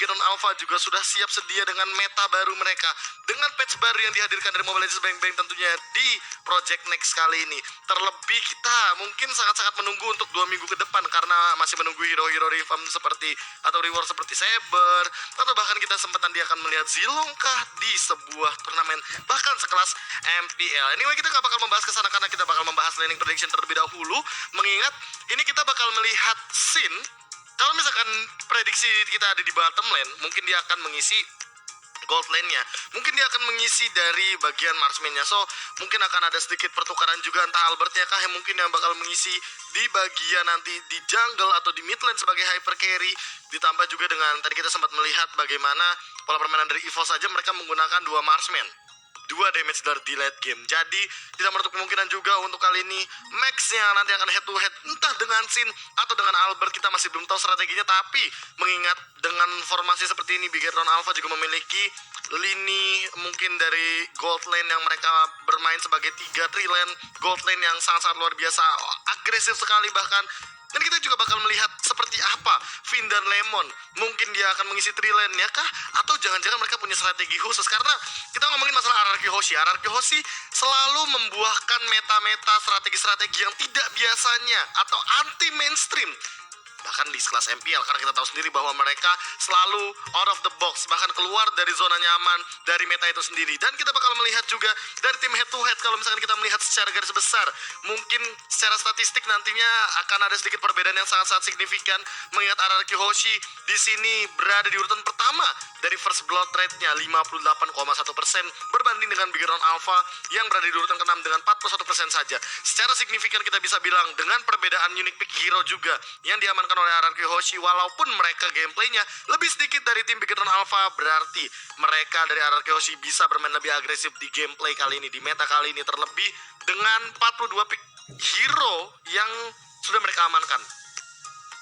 Bigetron Alpha juga sudah siap sedia dengan meta baru mereka, dengan patch baru yang dihadirkan dari Mobile Legends Bang Bang tentunya di Project Next kali ini. Terlebih kita mungkin sangat-sangat menunggu untuk 2 minggu ke depan karena masih menunggu hero-hero revamp seperti atau reward seperti Saber, atau bahkan kita sempat nanti akan melihat Zilongkah di sebuah turnamen bahkan sekelas MPL. Anyway, kita gak bakal membahas kesana karena kita bakal membahas laning prediction terlebih dahulu, mengingat ini kita bakal melihat scene. Kalau misalkan prediksi kita ada di bottom lane, mungkin dia akan mengisi gold lane-nya, mungkin dia akan mengisi dari bagian marksman-nya. So mungkin akan ada sedikit pertukaran juga, entah Albertnya kah yang mungkin yang bakal mengisi di bagian nanti di jungle atau di mid lane sebagai hyper carry. Ditambah juga dengan tadi kita sempat melihat bagaimana pola permainan dari EVOS saja mereka menggunakan 2 marksman, 2 damage dari di late game. Jadi tidak menutup kemungkinan juga untuk kali ini Max yang nanti akan head to head entah dengan Sin atau dengan Albert. Kita masih belum tahu strateginya, tapi mengingat dengan formasi seperti ini Bigetron Alpha juga memiliki lini mungkin dari gold lane yang mereka bermain sebagai 3 tree lane gold lane yang sangat-sangat luar biasa agresif sekali bahkan. Dan kita juga bakal melihat seperti apa Finn dan Lemon. Mungkin dia akan mengisi tree lane-nya kah? Atau jangan-jangan mereka punya strategi khusus? Karena kita ngomongin masalah RRQ Hoshi. RRQ Hoshi selalu membuahkan meta-meta strategi-strategi yang tidak biasanya atau anti-mainstream. Bahkan di kelas MPL, karena kita tahu sendiri bahwa mereka selalu out of the box, bahkan keluar dari zona nyaman dari meta itu sendiri. Dan kita bakal melihat juga dari tim head to head, kalau misalkan kita melihat secara garis besar, mungkin secara statistik nantinya akan ada sedikit perbedaan yang sangat-sangat signifikan. Mengingat RRQ Hoshi di sini berada di urutan pertama dari first blood rate-nya 58,1% berbanding dengan Bigetron Alpha yang berada di urutan ke-6 dengan 41% saja. Secara signifikan kita bisa bilang dengan perbedaan unique pick hero juga yang diamankan oleh RRQ Hoshi, walaupun mereka gameplaynya lebih sedikit dari tim Bigetron Alpha, berarti mereka dari RRQ Hoshi bisa bermain lebih agresif di gameplay kali ini, di meta kali ini, terlebih dengan 42 pick hero yang sudah mereka amankan.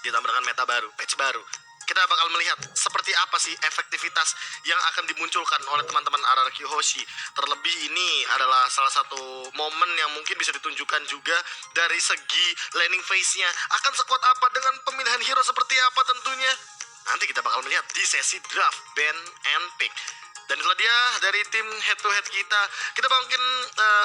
Ditambah dengan meta baru, patch baru, kita bakal melihat seperti apa sih efektivitas yang akan dimunculkan oleh teman-teman RRQ Hoshi. Terlebih ini adalah salah satu momen yang mungkin bisa ditunjukkan juga dari segi laning phase-nya. Akan sekuat apa dengan pemilihan hero seperti apa tentunya. Nanti kita bakal melihat di sesi draft, ban, and pick. Dan itulah dia dari tim head to head kita. Kita mungkin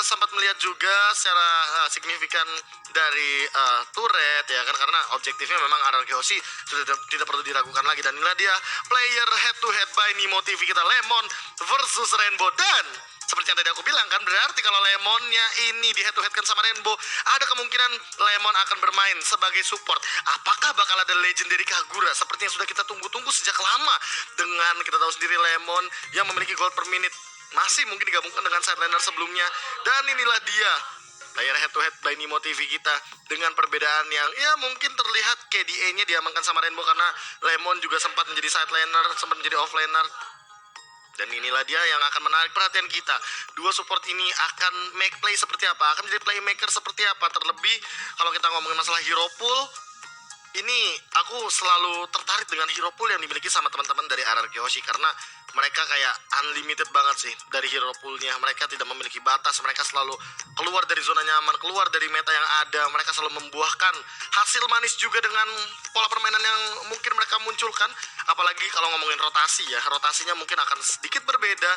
sempat melihat juga secara signifikan dari turret ya kan, karena objektifnya memang RRQ Hoshi sudah tidak perlu diragukan lagi. Dan inilah dia player head to head by Nimo TV kita, Lemon versus Rainbow. Dan seperti yang tadi aku bilang kan, berarti kalau Lemonnya ini di head to head kan sama Rainbow, ada kemungkinan Lemon akan bermain sebagai support. Apakah bakal ada legendary Kagura seperti yang sudah kita tunggu-tunggu sejak lama, dengan kita tahu sendiri Lemon yang memiliki gold per minute masih mungkin digabungkan dengan sideliner sebelumnya. Dan inilah dia player head to head by Nimo TV kita dengan perbedaan yang ya mungkin terlihat KDA-nya diamankan sama Rainbow karena Lemon juga sempat menjadi sideliner, sempat menjadi offlaner. Dan inilah dia yang akan menarik perhatian kita. Dua support ini akan make play seperti apa, akan menjadi playmaker seperti apa. Terlebih kalau kita ngomongin masalah hero pool, ini aku selalu tertarik dengan hero pool yang dimiliki sama teman-teman dari RRQ Hoshi, karena mereka kayak unlimited banget sih dari hero poolnya. Mereka tidak memiliki batas, mereka selalu keluar dari zona nyaman, keluar dari meta yang ada. Mereka selalu membuahkan hasil manis juga dengan pola permainan yang mungkin mereka munculkan. Apalagi kalau ngomongin rotasi ya, rotasinya mungkin akan sedikit berbeda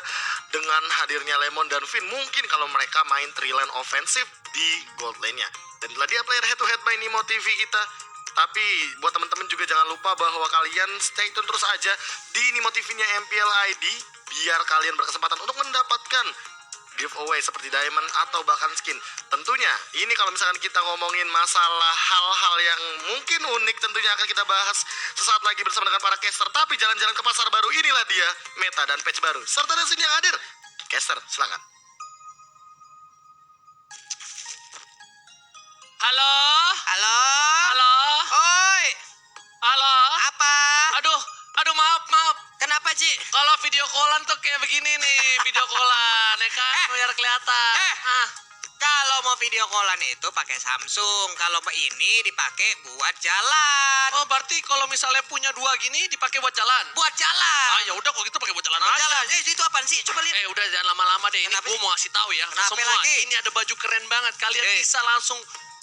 dengan hadirnya Lemon dan Finn. Mungkin kalau mereka main 3 lane offensive di gold lane-nya. Dan itulah dia player head to head by Nimo TV kita. Tapi buat teman-teman juga jangan lupa bahwa kalian stay tune terus aja di Nimo TV-nya MPL ID, biar kalian berkesempatan untuk mendapatkan giveaway seperti diamond atau bahkan skin. Tentunya ini kalau misalkan kita ngomongin masalah hal-hal yang mungkin unik, tentunya akan kita bahas sesaat lagi bersama dengan para caster. Tapi jalan-jalan ke pasar baru, inilah dia meta dan patch baru serta dan yang hadir. Caster, silakan. Halo? Halo? Halo? Oi, Halo? apa? Aduh maaf. Kenapa, Ci? Kalau video callan tuh kayak begini nih, video callan ya kan, biar kelihatan. Kalau mau video callan itu pakai Samsung, kalau ini dipakai buat jalan. Oh, berarti kalau misalnya punya 2 gini dipakai buat jalan. Buat jalan. Ah, ya udah kalau gitu pakai buat jalan Buat aja. jalan. Itu apaan sih? Coba lihat. Udah jangan lama-lama deh. Ini Kenapa gue sih? mau kasih tahu ya ke Kenapa semua. lagi? Ini ada baju keren banget. Kalian bisa langsung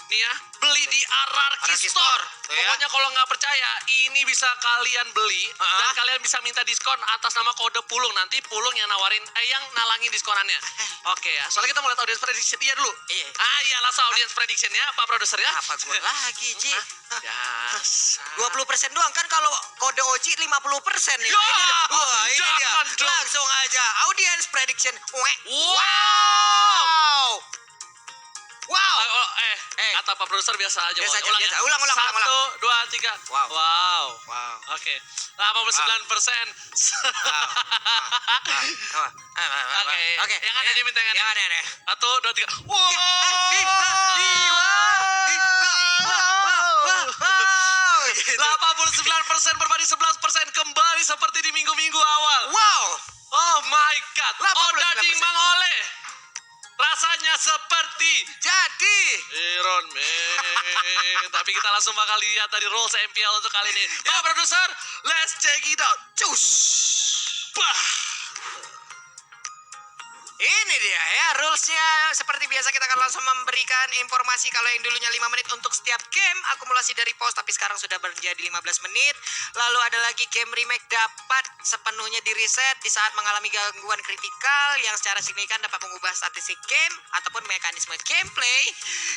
nih ya, beli di RRQ RRQ Store. Store, ya. Pokoknya kalau nggak percaya, ini bisa kalian beli dan kalian bisa minta diskon atas nama kode Pulung. Nanti Pulung yang nawarin, yang nalangin diskonannya. Oke ya, soalnya kita mau lihat audience prediction dia dulu. Iya. Iya, langsung audience prediction ya, Pak Produser ya. Apa gua lagi, Ji? Dasar. 20% doang kan kalau kode Oji 50% nih. Ya, Ini dia. jangan dong. Langsung aja audience prediction. Wow. Wow. Kata Pak Produser biasa aja. Biasa aja, Ulang ya. biasa. Ulang. 1, 2, 3. Wow. Wow. Wow. Oke. 89%. Oke. Yang ada diminta yang ada. Yang ada. 1, 2, 3. Wow. 89% berbanding 11% kembali seperti di minggu-minggu awal. Wow. Oh my god. 89%. Odading Mang Oleh. Rasanya seperti Jadi Iron Man. Tapi kita langsung bakal lihat dari rules MPL untuk kali ini. Ya, produser, let's check it out. cus. Bah. Ini dia ya rulesnya. Seperti biasa kita akan langsung memberikan informasi. Kalau yang dulunya 5 menit untuk setiap game akumulasi dari pos, tapi sekarang sudah menjadi 15 menit. Lalu ada lagi game remake dapat sepenuhnya di reset di saat mengalami gangguan kritikal yang secara signifikan dapat mengubah statistik game ataupun mekanisme gameplay.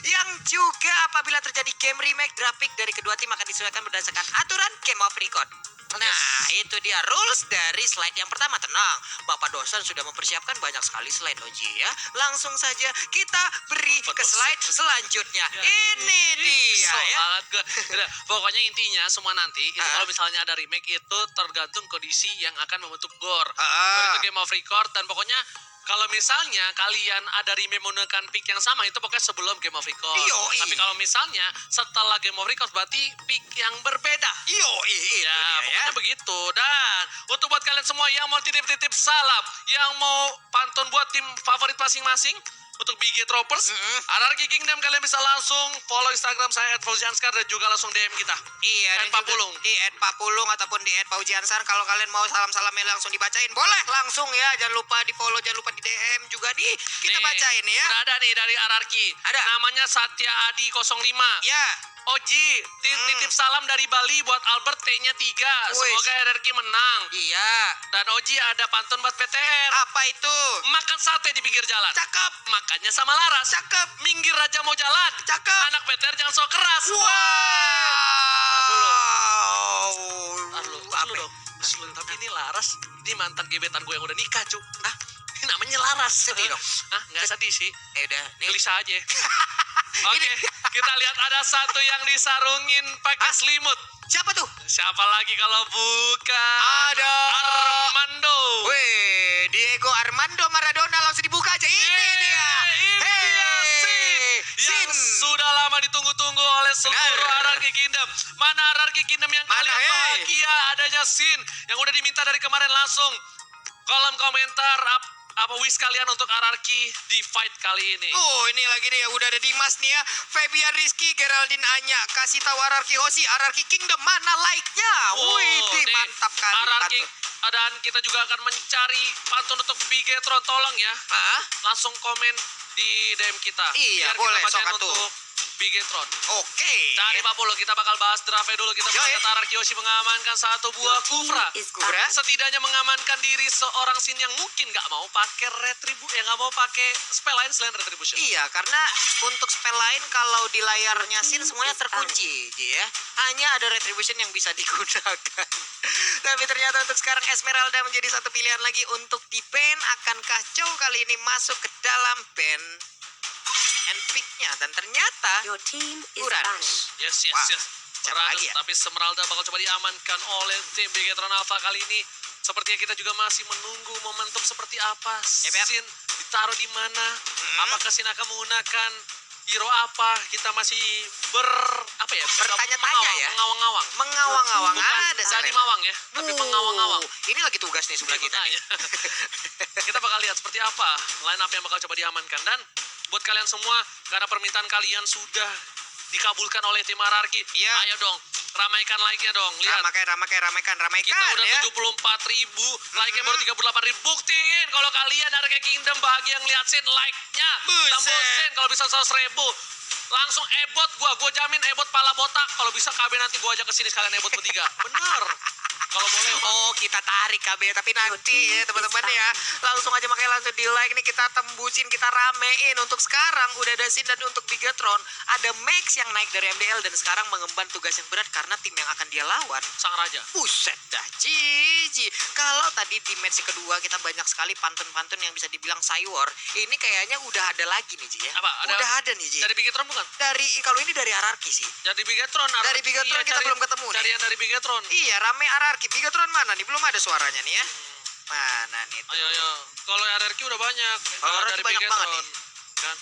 Yang juga apabila terjadi game remake, grafik dari kedua tim akan disesuaikan berdasarkan aturan Game of Record. Nah, itu dia rules dari slide yang pertama. Tenang, Bapak dosen sudah mempersiapkan banyak sekali slide Oji ya. Langsung saja kita beri ke slide selanjutnya. Ini dia ya. Banget gue. Udah, pokoknya intinya semua nanti itu kalau misalnya ada remake itu tergantung kondisi yang akan membentuk gore. Gore itu Game of Record dan pokoknya kalau misalnya kalian ada remake menggunakan pick yang sama itu pokoknya sebelum Game of Record. Yoi. Tapi kalau misalnya setelah Game of Record berarti pick yang berbeda. Itu Ya, dia ya. pokoknya begitu. Dan untuk buat kalian semua yang mau titip-titip salam, yang mau pantun buat tim favorit masing-masing, untuk BG Troopers, RRQ Kingdom kalian bisa langsung follow Instagram saya @fauzianskar dan juga langsung DM kita. Iya, dan Pak juga Pulung. di @papulung ataupun di @paujiansar. Kalau kalian mau salam-salamnya langsung dibacain, boleh langsung ya. Jangan lupa di follow, jangan lupa di DM juga nih. Kita Nih, bacain ya. Udah ada nih dari RRQ. Ada. Namanya Satya Adi 05. Ya. Oji, titip salam dari Bali buat Albert T-nya 3. Semoga RRQ menang. Iya. Dan Oji ada pantun buat PTR. Apa itu? Makan sate di pinggir jalan. Cakep. Makannya sama Laras. Cakep. Minggir aja mau jalan. Cakep. Anak PTR jangan sok keras. Wow. Ntar lu Apa? dong. Tapi ini Laras, ini mantan gebetan gue yang udah nikah, cu. Hah? Ini namanya Laras. Sedih dong. Hah? Nggak sedih sih. Udah, nih. Gelisah aja. Oke, kita lihat ada satu yang disarungin pakai selimut. Siapa tuh? Siapa lagi kalau bukan Ada Armando. Weh, Diego Armando Maradona langsung dibuka aja. Ini dia. Ini dia Sin yang sudah lama ditunggu-tunggu oleh seluruh RRQ Kingdom. Mana RRQ Kingdom yang kalian bahagia adanya Sin yang udah diminta dari kemarin langsung. Kolom komentar apa wish kalian untuk RRQ di fight kali ini. Ini lagi nih ya, udah ada Dimas nih ya. Fabian Rizky, Geraldine Anya, kasih tahu RRQ Hoshi, RRQ Kingdom mana like-nya. Wih, nih, mantap kali. RRQ pantun. dan kita juga akan mencari pantun untuk Bigetron, tolong ya. Langsung komen di DM kita. Iya, biar boleh, kita bacain sok atuh. untuk Bigetron. Oke. Dari 40 kita bakal bahas draftnya dulu. Kita Yoi. melihat RRQ Hoshi mengamankan satu buah kufra. Kufra? Setidaknya mengamankan diri seorang Sin yang mungkin nggak mau pakai nggak mau pakai spell lain selain retribution. Iya, karena untuk spell lain kalau di layarnya Sin semuanya terkunci, ya. Hanya ada retribution yang bisa digunakan. Tapi ternyata untuk sekarang Esmeralda menjadi satu pilihan lagi untuk di ban. Akankah Chow kali ini masuk ke dalam ban and pick-nya? Dan ternyata Your team is Uranus. banned. Yes. Wah, siapa Uranus, lagi ya? tapi Esmeralda bakal coba diamankan oleh tim Bigetron Alpha kali ini. Sepertinya kita juga masih menunggu momentum seperti apa. Yep, yep. Sin ditaruh di mana? Apakah Sin akan menggunakan hero apa? Kita masih Bertanya-tanya ya. Mengawang-awang. Mengawang-awang Bukan ada tadi Salen. mawang ya, tapi mengawang-awang. Ini lagi tugas nih sebelah kita nih. Makanya. Kita bakal lihat seperti apa line up yang bakal coba diamankan. Dan buat kalian semua, karena permintaan kalian sudah dikabulkan oleh tim RRQ. Iya. Ayo dong, ramaikan like-nya dong. Lihat. Ramaikan Kita udah ya. 74.000, like-nya baru 38.000. Buktiin kalau kalian RRQ Kingdom bahagia ngeliat Sin, like-nya. Buset. Tambah Sin kalau bisa 100.000. Langsung ebot gua jamin ebot pala botak. Kalau bisa KB nanti gua ajak ke sini sekalian ebot bertiga. Bener. Kalau boleh. Oh, kita tarik KB, tapi nanti ya teman-teman ya. Langsung aja makanya langsung di like nih, kita tembusin, kita ramein. Untuk sekarang udah ada Sin, dan untuk Bigatron ada Max yang naik dari MDL dan sekarang mengemban tugas yang berat karena tim yang akan dia lawan. Sang Raja. Buset dah, Cici. Kalau tadi di match kedua kita banyak sekali pantun-pantun yang bisa dibilang Cywar, ini kayaknya udah ada lagi nih, Ji ya. Apa? Udah ada nih, Ji. Dari Bigatron bukan? Kalau ini dari hierarki sih. Dari Bigatron. Dari Bigatron kita belum ketemu nih. Cari yang dari Bigatron. Iya, rame hierarki. Bigatron mana nih? Belum ada suaranya nih ya. Mana nih tuh? Ayo. Kalau RRQ udah banyak. RRQ banyak banget nih. Kan?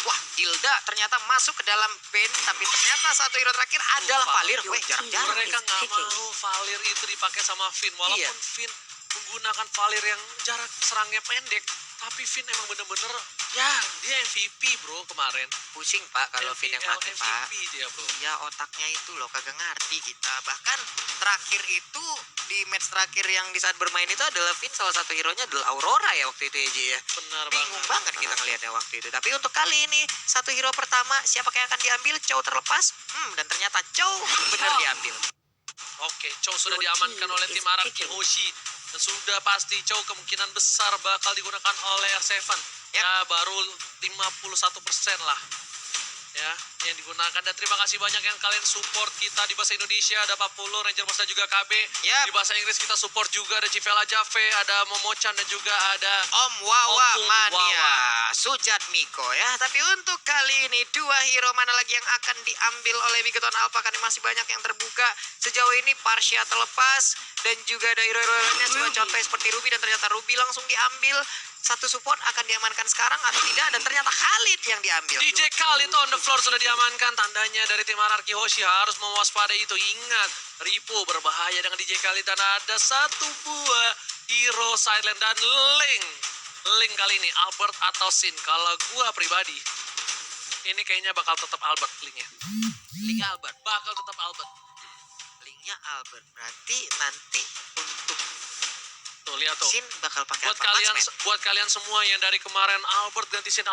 Wah, Hilda ternyata masuk ke dalam band, tapi ternyata satu hero terakhir adalah Valir. Weh, jarang-jarang. Mereka nggak mau Valir itu dipakai sama Finn. Walaupun Iya. Finn menggunakan Valir yang jarak serangnya pendek, tapi Finn emang bener-bener ya dia MVP bro kemarin. Pusing Pak kalau Vin yang pakai Pak. MVP dia bro. Ya otaknya itu loh kagak ngerti kita. Bahkan terakhir itu di match terakhir yang di saat bermain itu adalah Vin, salah satu hero-nya adalah Aurora ya waktu itu ya, Ji ya. Benar Bingung banget. banget kita ngelihatnya waktu itu. Tapi untuk kali ini satu hero pertama siapa yang akan diambil? Chow terlepas. Dan ternyata Chow benar diambil. Oke, Chow sudah diamankan oleh tim Araki Hoshi. Dan sudah pasti Chow kemungkinan besar bakal digunakan oleh R7. Ya, baru 51% lah. Ya, yang digunakan. Dan terima kasih banyak yang kalian support kita di bahasa Indonesia. Ada Papulu, Ranger Mas dan juga KB. Yap. Di bahasa Inggris kita support juga. Ada Civela Jave, ada Momochan dan juga ada Om Wawa Opung Mania, Wawa. Sujat Miko ya. Tapi untuk kali ini dua hero mana lagi yang akan diambil oleh Bigatron Alpha, karena masih banyak yang terbuka. Sejauh ini Parsia terlepas dan juga ada hero-hero lainnya, cuma contohnya seperti Ruby, dan ternyata Ruby langsung diambil. Satu support akan diamankan sekarang atau tidak, dan ternyata Khalid yang diambil. DJ Khalid on the floor sudah diamankan. Tandanya dari tim Araki Hoshi harus mewaspadai itu. Ingat, Ripo berbahaya dengan DJ Khalid, dan ada satu buah hero silent dan Link kali ini Albert atau Sin. Kalau gua pribadi ini kayaknya bakal tetap Albert linknya. Link Albert. Bakal tetap Albert. Linknya Albert. Berarti nanti untuk Tuh lihat tuh. Sin bakal pakai Buat kalian semua yang dari kemarin Albert ganti Sin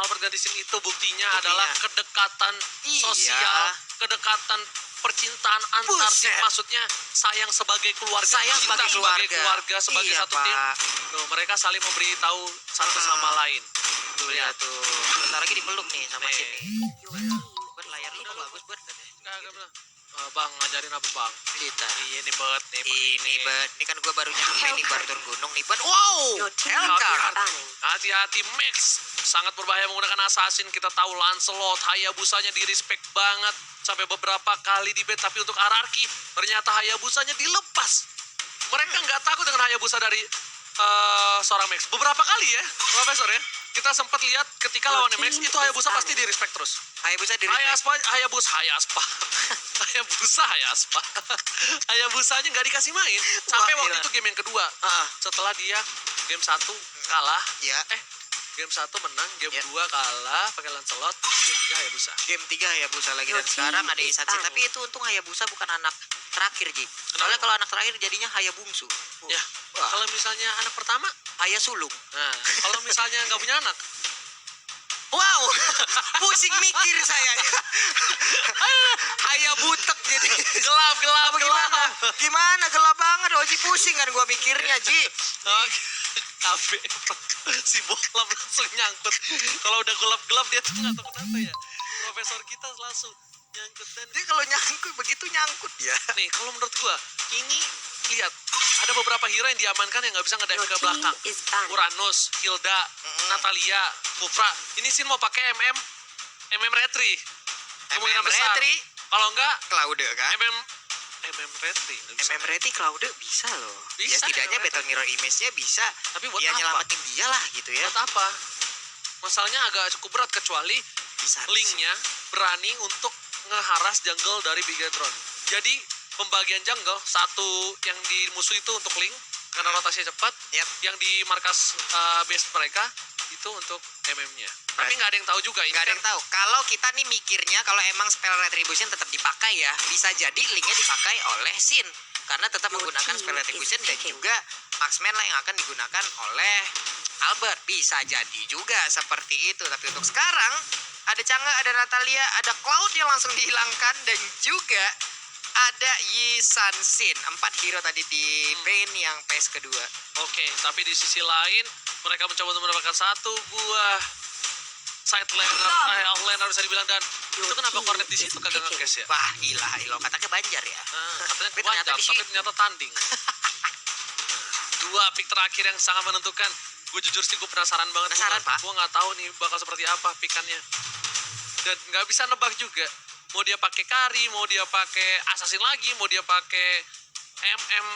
itu buktinya adalah kedekatan Iya. sosial, kedekatan percintaan antar tim, Buset. maksudnya sayang sebagai keluarga, Sayang cinta sebagai sebagai keluarga. keluarga, sebagai Iya, satu tim. Pak. Tuh, mereka saling memberitahu satu sama lain. Tuh lihat tuh. Bentar lagi dipeluk nih sama Nih. Sin nih. Buat layar lu bagus buat katanya. Kagak bilang, Bang ngajarin apa bang? Kita. Ini bet nih. Ini bet, ini kan gua baru nyampe nih, baru turun gunung nih bet. Wow, Hellcard. Hati-hati Max, sangat berbahaya menggunakan assassin. Kita tahu Lancelot, Hayabusanya di respect banget sampai beberapa kali di bait, tapi untuk Araki ternyata Hayabusanya dilepas. Mereka nggak takut dengan Hayabusa dari seorang Max. Beberapa kali ya, Profesor ya. Kita sempat lihat ketika lawannya Max itu Hayabusa pasti di respect terus. Hayabusa di respect. Hayabusanya nggak dikasih main sampai Wah, waktu gila. itu game yang kedua. Ah. Setelah dia game 1 kalah, Ya. game 1 menang, game Ya. 2 kalah pakai Lancelot, game 3 Hayabusa. Game 3 Hayabusa lagi, dan sekarang ada Isatsi. Tapi itu untung Hayabusa bukan anak terakhir, Ji. Soalnya kalau anak terakhir jadinya Hayabungsu. Ya, Wah. kalau misalnya anak pertama, Hayasulung. nah kalau misalnya nggak punya anak, Wow, pusing mikir saya. Hayabutek jadi. gelap. Apa gimana? Gimana gelap banget, Oji, pusing kan gua mikirnya, Ji. Oke. Tapi si bolam langsung nyangkut. Kalau udah gelap dia tuh nggak tahu kenapa ya. Profesor kita langsung nyangkut, dan Dia kalau nyangkut begitu nyangkut ya. nih kalau menurut gua ini lihat ada beberapa hero yang diamankan yang nggak bisa ngedive ke belakang. Uranus, Hilda, Natalia, Kufra. Ini Sin mau pakai MM Retri. Kemungkinan besar. Retri, Kalau enggak Claude kan? MM Retri. Nggak bisa. MM Retri Claude bisa loh. Bisa, Ya setidaknya MM Battle Mirror Image-nya bisa. Tapi buat Ya apa? nyelamatin dia lah gitu ya. Buat apa? Masalahnya agak cukup berat kecuali Bisa. Linknya berani untuk ngeharas jungle dari Bigatron. Jadi pembagian jungle satu yang di musuh itu untuk Link karena rotasinya cepat, Yap. yang di markas base mereka itu untuk MM-nya. Tapi nggak ada yang tahu juga ini Gak ada kan. yang tahu. Kalau kita nih mikirnya kalau emang spell retribution tetap dipakai ya, bisa jadi linknya dipakai oleh Sin karena tetap menggunakan spell retribution, dan juga marksman lah yang akan digunakan oleh Albert. Bisa jadi juga seperti itu. Tapi untuk sekarang ada Chang'e, ada Natalia, ada Cloud yang langsung dihilangkan, dan juga ada Yi San-shin. 4 hero tadi di ban yang phase kedua. Oke, tapi di sisi lain mereka mencoba untuk mendapatkan satu buah side laner, outlaner bisa dibilang, dan itu kenapa Cornet di situ kagak nge-cash ya? Wah, ilah ilah, katanya Banjar ya. Katanya Tapi ternyata wajar, di tapi sini. ternyata tanding. Dua pick terakhir yang sangat menentukan. Gue jujur sih gue penasaran banget. Penasaran, Pak? Gue nggak tahu nih bakal seperti apa pickannya. Dan nggak bisa nebak juga. Mau dia pakai Kari, mau dia pakai Assassin lagi, mau dia pakai MM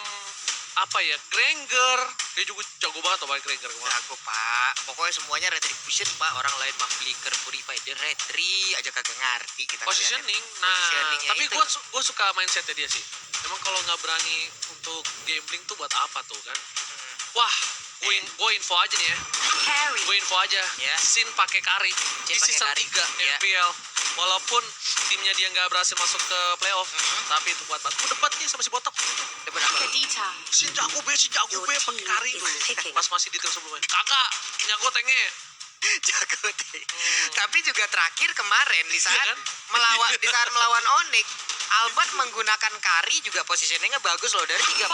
apa ya, Granger. Dia juga jago banget tuh pakai Granger kemarin. Jago, Pak. Pokoknya semuanya retribution, Pak. Orang lain mah flicker, purify, dia retri aja kagak ngerti kita. Positioning. Nah, Positioningnya tapi itu. gue suka mindsetnya dia sih. Emang kalau nggak berani untuk gambling tuh buat apa tuh kan? Wah, gue info aja nih ya. Gue info aja. Ya. Sin pakai Kari di pakai season Kari. 3 Ya. MPL. Walaupun timnya dia nggak berhasil masuk ke playoff, tapi itu buat banget. Gue debat nih sama si Botak. Debat apa? Sin jago be pakai Kari dulu. Pas masih di tim sebelumnya. Kakak, nyago tenge. Jago deh. Tapi juga terakhir kemarin di saat Iya kan? melawan Onyx, Albert menggunakan Kari juga positioningnya bagus loh, dari 36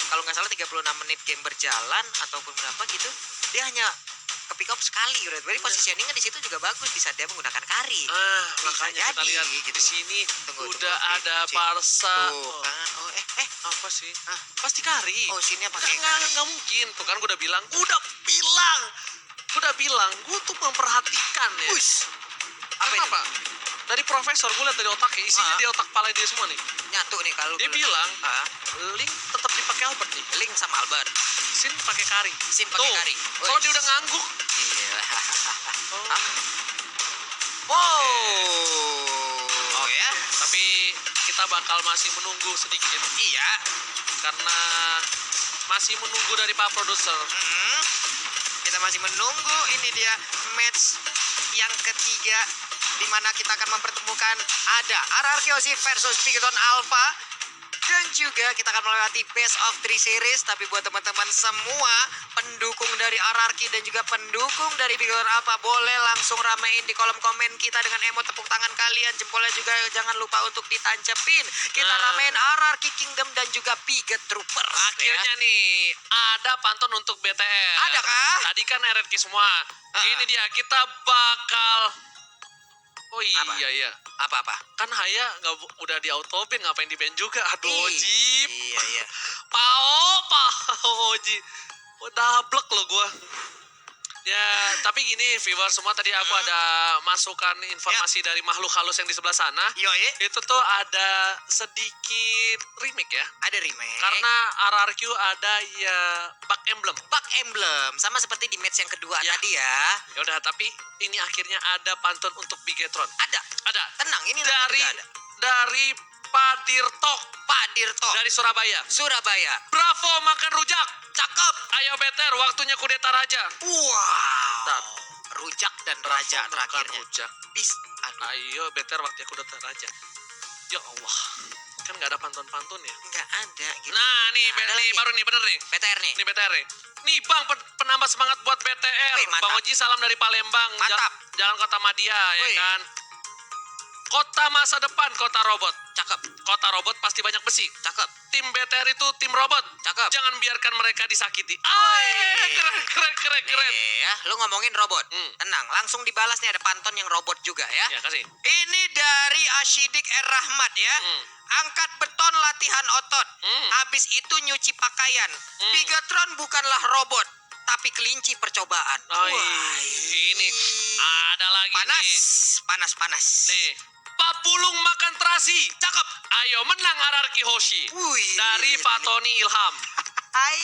kalau nggak salah 36 menit game berjalan ataupun berapa gitu, dia hanya ke pick up sekali. Berarti positioningnya di situ juga bagus di saat dia menggunakan Kari. Makanya kita jadi, lihat gitu. di sini Tunggu, udah ada Cik. Barca. Tuh kan. Oh, Apa sih? Pasti Kari. oh sini pakai Nggak mungkin. Tuh kan gue udah bilang. Gue tuh memperhatikan ya. Push. Apa itu? Apa? Dari profesor gue lihat dari otaknya, isinya di otak kepala dia semua nih. Nyatu nih kalau Dia bilang, Ah, Link tetap dipakai Albert nih. Link sama Albert. Sin pakai Kari. Sin pakai Tuh, Kari. kalau dia udah ngangguk. Iya. Oh. Oh ya. Tapi kita bakal masih menunggu sedikit. Iya. Karena masih menunggu dari Pak Produser. Kita masih menunggu, ini dia match yang ketiga di mana kita akan mempertemukan ada RRQ Osi versus Bigoton Alpha, dan juga kita akan melewati best of 3 series. Tapi buat teman-teman semua pendukung dari RRQ dan juga pendukung dari Bigoton Alpha, boleh langsung ramein di kolom komen kita dengan emot tepuk tangan kalian, jempolnya juga jangan lupa untuk ditancepin. Kita ramein RRQ Kingdom dan juga Bigot Troopers. Akhirnya nih ada pantun untuk BTR. Adakah? Tadi kan RRQ semua. Ini dia, kita bakal. Oh Apa? iya. Apa-apa? Kan Haya udah di auto ban, ngapain di ban juga? Aduh, Jip. Iya. Pao, Ji. Udah blek lo gua. Ya, tapi gini, viewer semua, tadi aku ada masukan informasi dari makhluk halus yang di sebelah sana. Yoi. Itu tuh ada sedikit remake ya. Ada remake. Karena RRQ ada ya bug emblem. Bug emblem sama seperti di match yang kedua Ya. tadi ya. Ya udah, tapi ini akhirnya ada pantun untuk Bigetron. Ada. Ada. Tenang, ini nanti Dari juga ada. dari Pak Dirtok Pak Dirto. dari Surabaya. Surabaya. Bravo, makan rujak. Cakep. Ayo BTR, waktunya kudeta raja. Wow. Rujak dan raja Bravo, makan terakhirnya. rujak. Bis. Aduh. Ayo BTR, waktunya kudeta raja. Ya Allah, kan nggak ada pantun-pantun ya. Nggak ada gitu. Nah nih, Ada nih lagi. baru nih, bener nih. BTR nih. Ini BTR nih. Nih Bang, penambah semangat buat BTR. Wih, mantap. Bang Oji, salam dari Palembang. Mantap. Jalan Kota Madia, ya Wih. kan. Kota masa depan, kota robot. Cakep. Kota robot pasti banyak besi. Cakep. Tim BTR itu tim robot. Cakep. Jangan biarkan mereka disakiti. Wih. Keren. Ya, lu ngomongin robot. Hmm. Tenang, langsung dibalas nih, ada pantun yang robot juga ya. Ya, kasih. Ini dari Ashidik R. Rahmat ya. Angkat beton latihan otot. Habis itu nyuci pakaian. Bigatron bukanlah robot, tapi kelinci percobaan. Oh, ini ada lagi Panas. Panas. nih. Papulung makan terasi. Cakep. Ayo menang RRQ Hoshi. Wih. Dari Pak Tony Ilham. Hai.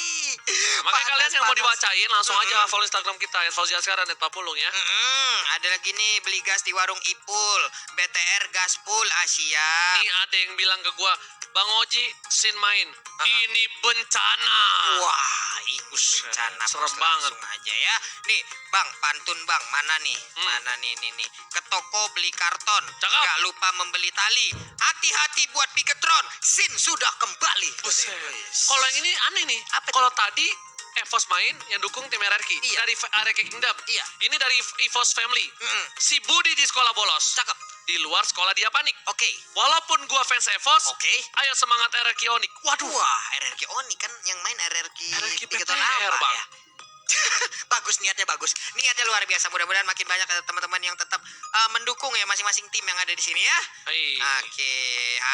Makanya kalian yang mau Panas. dibacain langsung aja follow Instagram kita @fauziaskara @papulung ya. Ada lagi nih, beli gas di warung Ipul. BTR Gaspul Asia. Nih ada yang bilang ke gua, Bang Oji, Sin main. Ini bencana. Wah, ini Buset, bencana. serem Bos. banget. Langsung aja ya. Nih, Bang, pantun Bang. Mana nih? Mana nih? Ke toko beli karton. Cakep. Gak lupa membeli tali. Hati-hati buat Bigetron. Sin sudah kembali. Buset. Kalau yang ini aneh nih. Kalau tadi EVOS main yang dukung tim RRQ. Iya. Dari RRQ Kingdom. Iya. Ini dari EVOS Family. Si Budi di sekolah bolos. Cakep. Di luar sekolah dia panik. Oke. Walaupun gua fans EVOS, Oke. ayo semangat RRQ Onyx. Waduh, Wah, RRQ Oni kan yang main RRQ RRQ di Keton PTR, apa Bang. ya? Bagus, niatnya bagus. Niatnya luar biasa. Mudah-mudahan makin banyak teman-teman yang tetap mendukung ya masing-masing tim yang ada di sini ya. Hai. Oke,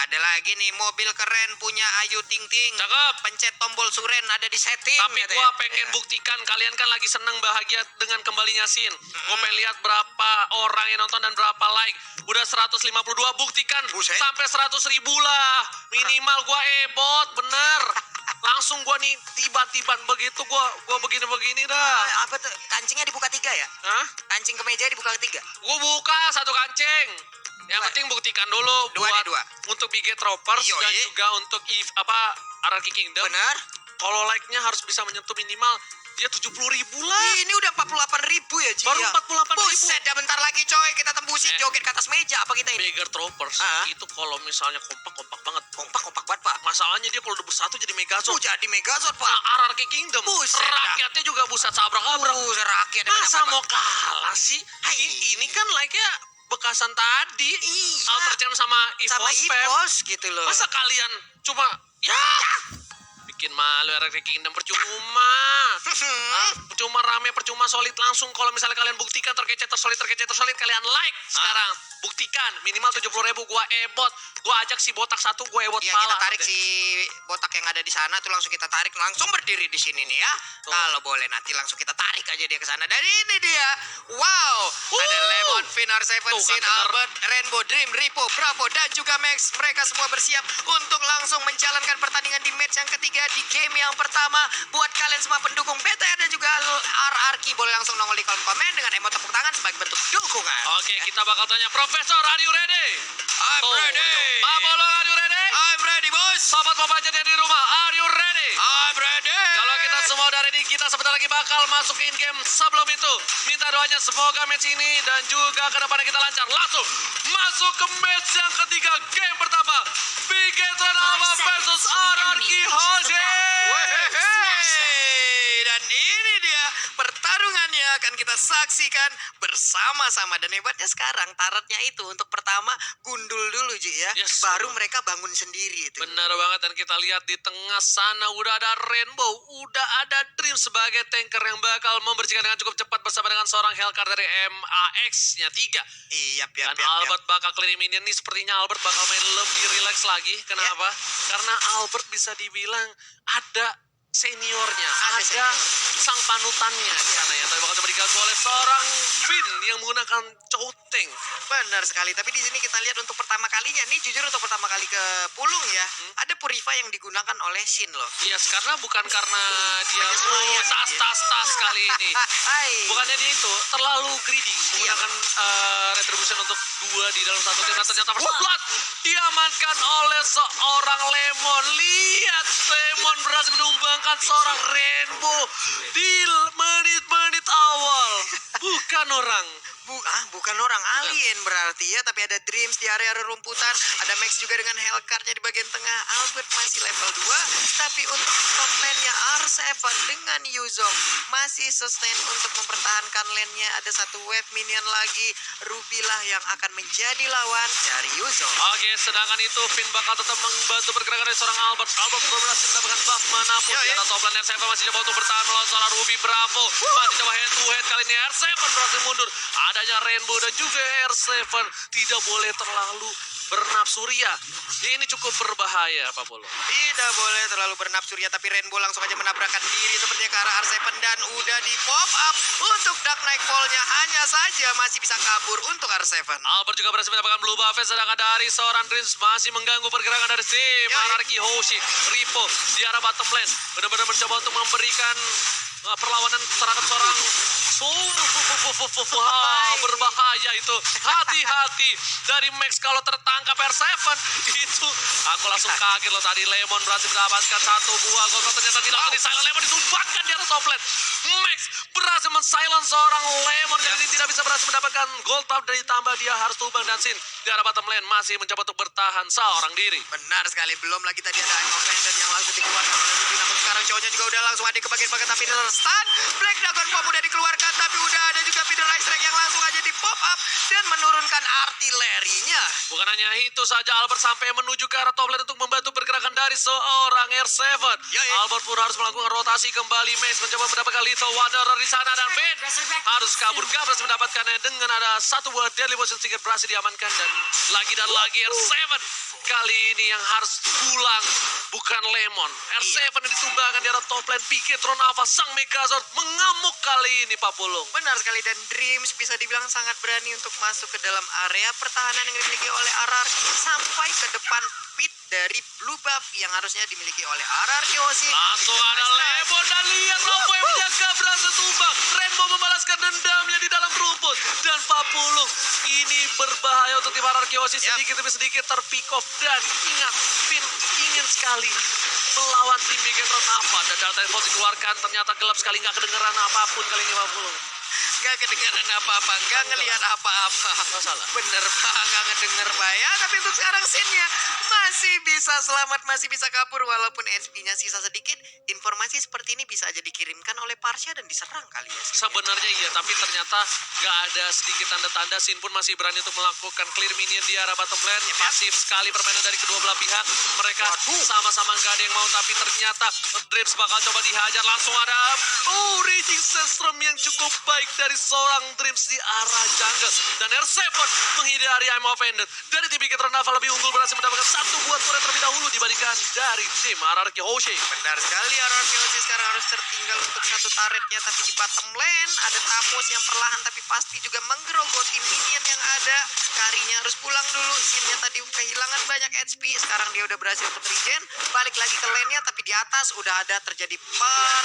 ada lagi nih mobil keren punya Ayu Ting Ting. Cakep. Pencet tombol suren ada di setting. Tapi gitu gua ya. pengen Ya. buktikan kalian kan lagi seneng bahagia dengan kembalinya Sin. Gua pengen lihat berapa orang yang nonton dan berapa like. Udah 152, buktikan Buset. sampai 100.000 lah. Minimal gua ebot, bener. Langsung gua nih tiba-tiba begitu gua begini-begini dah. Apa tuh? Kancingnya dibuka 3 ya? Hah? Kancing kemeja dibuka 3. Gua buka satu kancing. Yang Dua. penting buktikan dulu Dua buat nih, dua. untuk Big Troopers Yoi. dan juga untuk RRQ Kingdom. Benar? Kalau like-nya harus bisa menyentuh minimal dia 70.000 lah. Ini udah 48.000 ya, Ji. Baru ya? 48.000. Buset, dah bentar lagi coy kita tembusin joget ke atas meja apa kita ini? Bigger Troopers Ah. itu kalau misalnya kompak banget. Kompak banget, Pak. Masalahnya dia kalau udah bersatu jadi Megazord. Jadi Megazord, Pak. Nah, RRQ Kingdom Buset dah. rakyatnya juga buset sabrak-abrak. Rakyat Masa mau kalah sih? Hai. Ini kan like-nya bekasan tadi. Iya. Alter Jam sama sama EVOS Fam. EVOS gitu loh. Masa kalian cuma ya bikin malu RRQ Kingdom percuma. Percuma rame, percuma solid langsung. Kalau misalnya kalian buktikan terkecet tersolid kalian like sekarang. Buktikan minimal 70.000 gua ebot. Gua ajak si botak satu gua ebot Ya pala. kita tarik nanti. si botak yang ada di sana tuh langsung kita tarik langsung berdiri di sini nih ya. Tuh. Kalau boleh nanti langsung kita tarik aja dia ke sana. Dan ini dia. Wow, ada Lemon, Finar, Seven, Tuh, kan Sin, bener. Albert, Rainbow, Dream, Ripo, Bravo dan juga Max. Mereka semua bersiap untuk langsung menjalankan pertandingan di match yang ketiga di game yang pertama. Buat kalian semua pendukung BTR dan juga RRQ boleh langsung nongol di kolom komen dengan emot tepuk tangan sebagai bentuk dukungan. Oke, kita bakal tanya Profesor, are you ready? I'm Tuh, ready. Pak Bolo, are you ready? I'm ready, bos. Sobat Papajet yang di rumah, are you ready? I'm ready. Kalau kita semua udah ready, kita sebentar lagi bakal masuk ke in-game. Sebelum itu, minta doanya semoga match ini dan juga ke depannya kita lancar. Langsung masuk ke match yang ketiga, game pertama. Big Alpha versus RRQ Hoshi. Wehehe. Dan ini dia pertarungannya akan kita saksikan bersama-sama. Dan hebatnya sekarang taretnya itu untuk pertama gundul dulu Ji ya. Yes, Baru betul. mereka bangun sendiri itu. Benar banget, dan kita lihat di tengah sana udah ada Rainbow, udah ada Dream sebagai tanker yang bakal membersihkan dengan cukup cepat bersama dengan seorang Hellcat dari MAX-nya 3. Iya, Dan Albert bakal clear minion nih, sepertinya Albert bakal main lebih relax lagi. Kenapa? Karena Albert bisa dibilang ada seniornya, Ada ada senior. sang panutannya di sana ya. Tapi bakal coba diganggu oleh seorang Finn yang menggunakan Chouteng. Benar sekali. Tapi di sini kita lihat untuk pertama kalinya nih, jujur untuk pertama kali ke Pulung ya, ada Purify yang digunakan oleh Shin loh. Yes, karena bukan karena dia Penyesuaian, tas kali ini. Hai. Bukannya dia itu terlalu greedy menggunakan retribution untuk 2 di dalam satu tim. Dan ternyata first blood diamankan oleh seorang Lemon. Lihat, Lemon berhasil menumbangkan seorang Rainbow di menit-menit awal. Bukan orang. Bukan orang alien berarti ya, tapi ada Dreams di area rerumputan, ada Max juga dengan Hellcatnya di bagian tengah. Albert masih level 2, tapi untuk top lane-nya R7 dengan Yuzong masih sustain untuk mempertahankan lane-nya. Ada satu wave minion lagi, Ruby lah yang akan menjadi lawan dari Yuzong. Oke, sedangkan itu Finn bakal tetap membantu pergerakan dari seorang Albert. Albert berhasil mendapatkan buff manapun. Di atas top lane R7 masih coba untuk bertahan melawan seorang Ruby. Bravo, masih coba head to head. Kali ini R7 berhasil mundur. Adanya Rainbow dan juga R7 tidak boleh terlalu bernafsu ria. Ini cukup berbahaya, Pak Polo. Tidak boleh terlalu bernafsu ya, tapi Rainbow langsung aja menabrakkan diri sepertinya ke arah R7 dan udah di pop up untuk Dark Nightfall-nya. Hanya saja masih bisa kabur untuk R7. Albert juga berhasil mendapatkan blue buff, sedangkan dari seorang Dreams masih mengganggu pergerakan dari tim RRQ Hoshi. Ripo di arah bottom lane benar-benar mencoba untuk memberikan perlawanan terhadap seorang berbahaya itu. Hati-hati dari Max kalau tertangkap R7 itu. Aku langsung kaget loh, tadi Lemon berhasil mendapatkan satu buah gol, ternyata tidak. Di silent Lemon ditumbangkan di atas top lane. Max berhasil men-silence seorang Lemon. Kali ini tidak bisa berhasil mendapatkan gold up dan ditambah dia harus tumbang. Dan Sin di arah bottom lane masih mencoba untuk bertahan seorang diri. Benar sekali, belum lagi tadi ada Imo Offender yang langsung dikeluarkan oleh Ruby. Namun sekarang cowoknya juga udah langsung ada ke bagian tapi stun. Black Dragon Pop udah dikeluarkan, tapi udah ada juga Feeder Ice Strike yang langsung aja di pop up dan menurunkan artilerinya. Bukan hanya itu saja, Albert sampai menuju ke arah top lane untuk membantu pergerakan dari seorang R7. Albert pun harus melakukan rotasi kembali. Max mencoba mendapatkan Little Wanderer di sana dan Finn harus kabur. Gak berhasil mendapatkannya dengan ada satu buah Deadly Potion Stinger berhasil diamankan dan lagi R7 kali ini yang harus pulang bukan Lemon. R7 yang ditumbangkan di arah top lane. Bigetron Alpha sang Megazord mengamuk kali ini Pak Pulung. Benar sekali, dan Dreams bisa dibilang sangat berani untuk masuk ke dalam area pertahanan yang dimiliki oleh RRQ sampai ke depan pit dari blue buff yang harusnya dimiliki oleh RRQ Oshi. Langsung ada Lemon dan lihat Robo yang menjaga berhasil tumbang. Rainbow membalaskan dendamnya di dalam rumput. Dan Pak Pulung, ini berbahaya untuk tim RRQ Oshi. Sedikit demi sedikit terpick off. Dan ingat, Finn ingin sekali melawan tim Bigetron Alpha. Dan data info dikeluarkan ternyata gelap sekali, nggak kedengeran apapun kali ini Pak Pulung. Gak kedengaran apa-apa, gak ngelihat apa-apa. Masalah. Bener Pak, gak ngedenger Pak ya. Tapi untuk sekarang Sinnya masih bisa selamat, masih bisa kabur. Walaupun HP-nya sisa sedikit, informasi seperti ini bisa aja dikirimkan oleh Parsha dan diserang kali ya. Sin. Sebenarnya iya, tapi ternyata gak ada sedikit tanda-tanda. Sin pun masih berani untuk melakukan clear minion di arah bottom lane. Pasif sekali permainan dari kedua belah pihak. Mereka sama-sama gak ada yang mau, tapi ternyata Dreams bakal coba dihajar. Langsung ada Raging Sandstorm yang cukup baik dari seorang Dreams di arah jungle. Dan R7 menghindari Imo Offender. Dari tim Bigetron Alpha lebih unggul, berhasil mendapatkan satu buah turret terlebih dahulu dibandingkan dari tim RRQ Hoshi. Benar sekali, RRQ Oshi sekarang harus tertinggal untuk satu turretnya. Tapi di bottom lane ada Tamos yang perlahan tapi pasti juga menggerogoti minion yang ada. Karinya harus pulang dulu. Sinnya tadi kehilangan banyak HP. Sekarang dia udah berhasil untuk regen. Balik lagi ke lane-nya, tapi di atas udah ada terjadi perkumpulan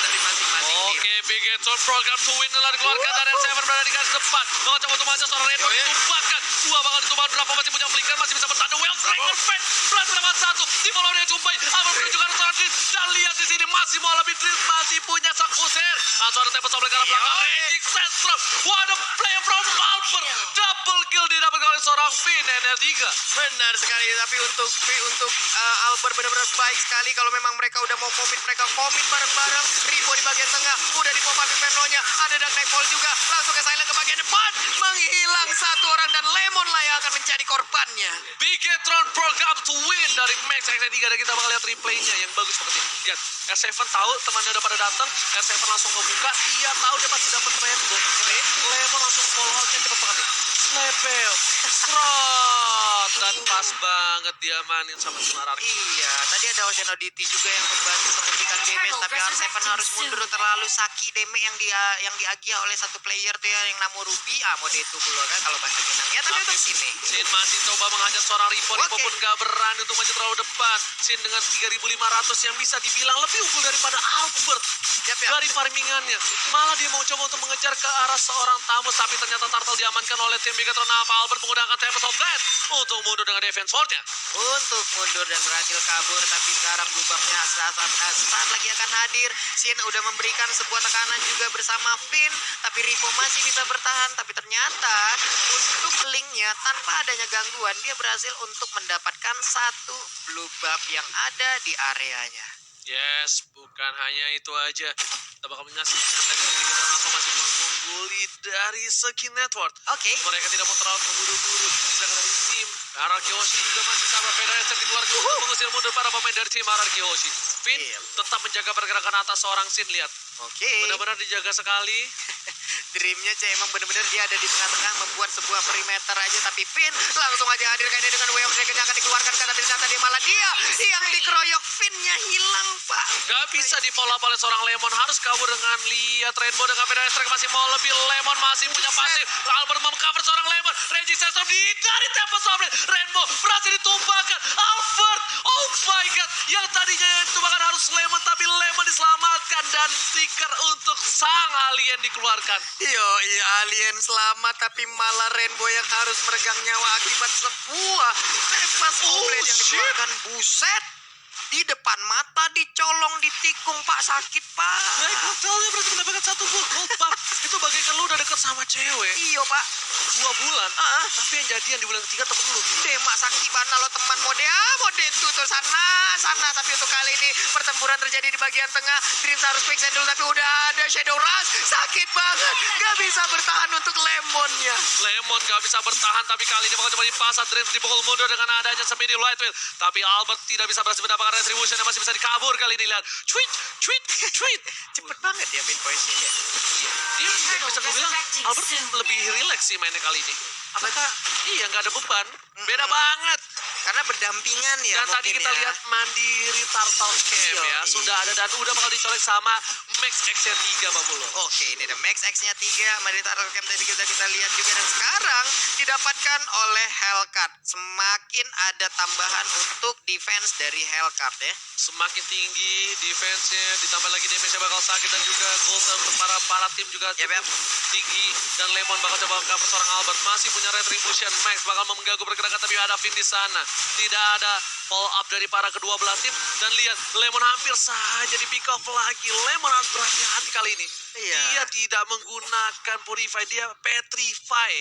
dari masing-masing tim. Oke, Bigetron program to win telah dikeluarkan dan R7 berada di garis depan. Mencoba untuk maju seorang Rainbow ditumbangkan. Dua bakal ditumbangkan, berapa masih punya flicker, masih bisa bertahan. Well, Breaker Fed berhasil mendapat satu. Di follow dia jumpai. Albert menuju ke arah seorang Dreams. Dan lihat di sini masih mau lebih Dreams, masih punya sak usir. Langsung ada tempat sampai ke arah belakang. Raging Sandstorm. What a play from Albert. Double kill didapatkan oleh seorang Finn NR3. Benar sekali, tapi untuk Albert benar-benar baik sekali. Kalau memang mereka udah mau komit, mereka komit bareng-bareng. Rivo di bagian tengah, udah di pop up Inferno-nya. Ada Dark Nightfall juga, langsung ke Silent ke bagian depan. Menghilang satu orang dan Lemon lah yang akan menjadi korbannya. Bigetron program to win dari Max XT3 dan kita bakal lihat replaynya yang bagus banget ya. Lihat, R7 tahu temannya udah pada datang, R7 langsung ngebuka, dia tahu dia pasti dapat Rainbow. Lemon langsung follow out-nya cepet banget ya. Snapel, Strot, dan pas banget dia mainin sama tim RRQ. Iya, tadi ada Ocean Oddity juga yang membantu memberikan damage, tapi R7 harus mundur terlalu saki damage yang diagia oleh satu player tuh ya, yang namu Ruby. Mode itu pula kan kalau bahasa Minangnya, tapi untuk sini. Sin masih coba menghajar seorang Ripo. Ripo pun gak berani untuk maju terlalu depan. Sin dengan 3.500 yang bisa dibilang lebih unggul daripada Albert. Dari farmingannya. Malah dia mau coba untuk mengejar ke arah seorang Tamus, tapi ternyata Turtle diamankan oleh tim Bigetron Alpha. Albert menggunakan Tempest of Death untuk mundur dengan defense sword-nya. Untuk mundur dan berhasil kabur, tapi sekarang blue buff-nya saat lagi akan hadir. Sin udah memberikan sebuah tekanan juga bersama Finn, tapi Ripo masih bisa bertahan. Tapi ternyata untuk link-nya tanpa adanya gangguan, dia berhasil untuk mendapatkan satu blue buff yang ada di areanya. Yes, bukan hanya itu aja. Kita bakal menyaksikan dari Bigetron Alpha masih mengungguli dari segi network. Oke. Mereka tidak mau terlalu terburu-buru. Sedangkan dari tim RRQ Hoshi juga masih sama. Federasi dikeluarkan untuk mengusir mundur para pemain dari tim RRQ Hoshi. Finn tetap menjaga pergerakan atas seorang Sin, lihat. Oke. Benar-benar dijaga sekali. Dreamnya emang bener-bener dia ada di tengah-tengah membuat sebuah perimeter aja, tapi Finn langsung aja hadir kayaknya dengan Way of Dragon yang akan dikeluarkan karena ternyata dia malah dia yang dikeroyok. Finn-nya hilang Pak. Gak bisa di follow up oleh seorang Lemon, harus kabur dengan lihat Rainbow dengan Federasi Strike masih mau lebih. Lemon masih punya pasif. Albert mem-cover seorang Lemon. Raging Sandstorm dari Tempest of Death. Rainbow berhasil ditumbangkan. Albert, oh my god, yang tadinya yang ditumbangkan harus Lemon, tapi Lemon diselamatkan dan stiker untuk sang alien dikeluarkan. Iya, alien selamat, tapi malah Rainbow yang harus meregang nyawa akibat sebuah Tempest of Blade yang dikeluarkan. Buset. Di depan mata dicolong, ditikung, Pak. Sakit, Pak. Greg Hotelnya berhasil mendapatkan 1 gold buff. Itu bagaikan lu udah deket sama cewek Iya, Pak. 2 bulan. Ah, Tapi yang jadian di bulan ketiga temen lu. Demak sakti mana lo teman mode itu tuh sana. Tapi untuk kali ini pertempuran terjadi di bagian tengah. Dreams harus quicksand dulu tapi udah ada Shadow Rush. Sakit banget. Gak bisa bertahan untuk Lemonnya. Lemon gak bisa bertahan, tapi kali ini bakal coba dipasang. Dreams dipukul mundur dengan adanya Speedy Lightwheel. Tapi Albert tidak bisa berhasil mendapatkan retribution yang masih bisa dikabur kali ini. Lihat, tweet. Cepet banget ya mid voice-nya ya. Dia bisa gue bilang Albert lebih relax sih mainnya kali ini. Apakah Iya, nggak ada beban. Beda banget. karena berdampingan ya Dan tadi mungkin kita ya. lihat Mandiri Turtle Camp ya. Iya. Sudah ada dan udah bakal dicolek sama Max X-nya 3, Pak Bulo. Oke, ini ada Max X-nya 3, Mandiri Turtle Camp tadi kita lihat juga dan sekarang didapatkan oleh Hellcat. Semakin ada tambahan untuk defense dari Hellcat ya. Semakin tinggi defense-nya, ditambah lagi damage-nya bakal sakit dan juga goal untuk para tim juga Yap, cukup yap. tinggi. Dan Lemon bakal coba cover seorang Albert, masih punya retribution. Max bakal mengganggu pergerakan tapi ada Finn di sana. Tidak ada follow up dari para kedua belah tim dan lihat Lemon hampir saja di pick off lagi. Lemon harus berhati-hati kali ini. Iya. Dia tidak menggunakan Purify, dia Petrify.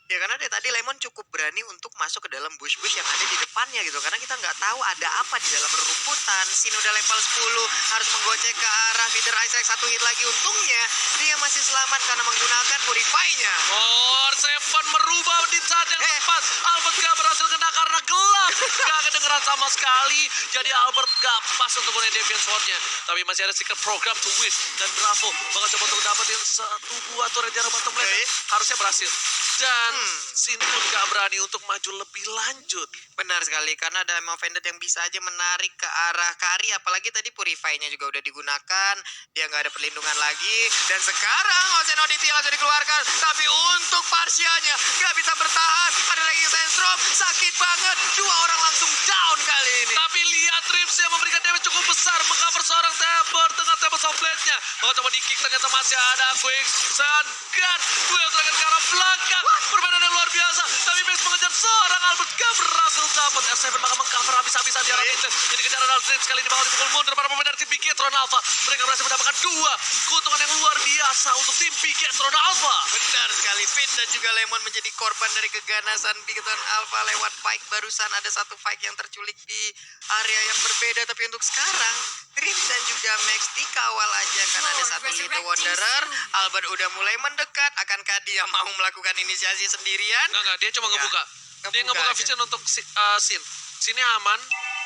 Ya karena dari tadi Lemon cukup berani untuk masuk ke dalam bush-bush yang ada di depannya gitu. Karena kita nggak tahu ada apa di dalam rerumputan. Sin udah level 10, harus menggocek ke arah Feeder Isaac, 1 hit lagi. Untungnya dia masih selamat karena menggunakan Purify-nya. Oh, Seven merubah di saat yang tepat. Albert gak berhasil kena karena gelap. Gak kedengeran sama sekali. Jadi Albert gak pas untuk gunain Deviant Sword-nya. Tapi masih ada secret program to win. Dan Bravo bakal coba untuk dapetin 1 buah turret di arah bottom lane. Harusnya berhasil. Dan Sin pun gak berani untuk maju lebih lanjut. Benar sekali, karena ada emang Vended yang bisa aja menarik ke arah Kari. Apalagi tadi Purify-nya juga udah digunakan. Dia nggak ada perlindungan lagi. Dan sekarang Ocean Oddity langsung dikeluarkan. Tapi untuk Parsianya nggak bisa bertahan. Ada lagi Sandstorm, sakit banget. 2 orang langsung down kali ini. Tapi lihat Trips yang memberikan damage cukup besar. Mengcover seorang Tabor dengan Tabor Softblade-nya. Bakal coba di-kick, ternyata masih ada Quicksand. Gun, duel terakhir ke arah belakang. Permainan yang luar biasa. Tapi Max mengejar seorang Albert. Gak berhasil dapat. F7 bakal mengcover habis-habisan di arah Vincent. Jadi kejar Donald Trips kali ini bakal dipukul mundur para pemain dari tim Bigetron Alpha. Mereka berhasil mendapatkan 2 keuntungan yang luar biasa untuk tim Bigetron Alpha. Benar sekali, Finn dan juga Lemon menjadi korban dari keganasan Bigetron Alpha lewat fight. Barusan ada 1 fight yang terculik di area yang berbeda. Tapi untuk sekarang, Dream dan juga Max dikawal aja karena ada 1 Little Wanderer. Albert udah mulai mendekat. Akankah dia mau melakukan inisiasi sendirian? Enggak, dia cuma ngebuka. Dia Ngebuka ngebuka aja. vision untuk Sin. Sinnya aman.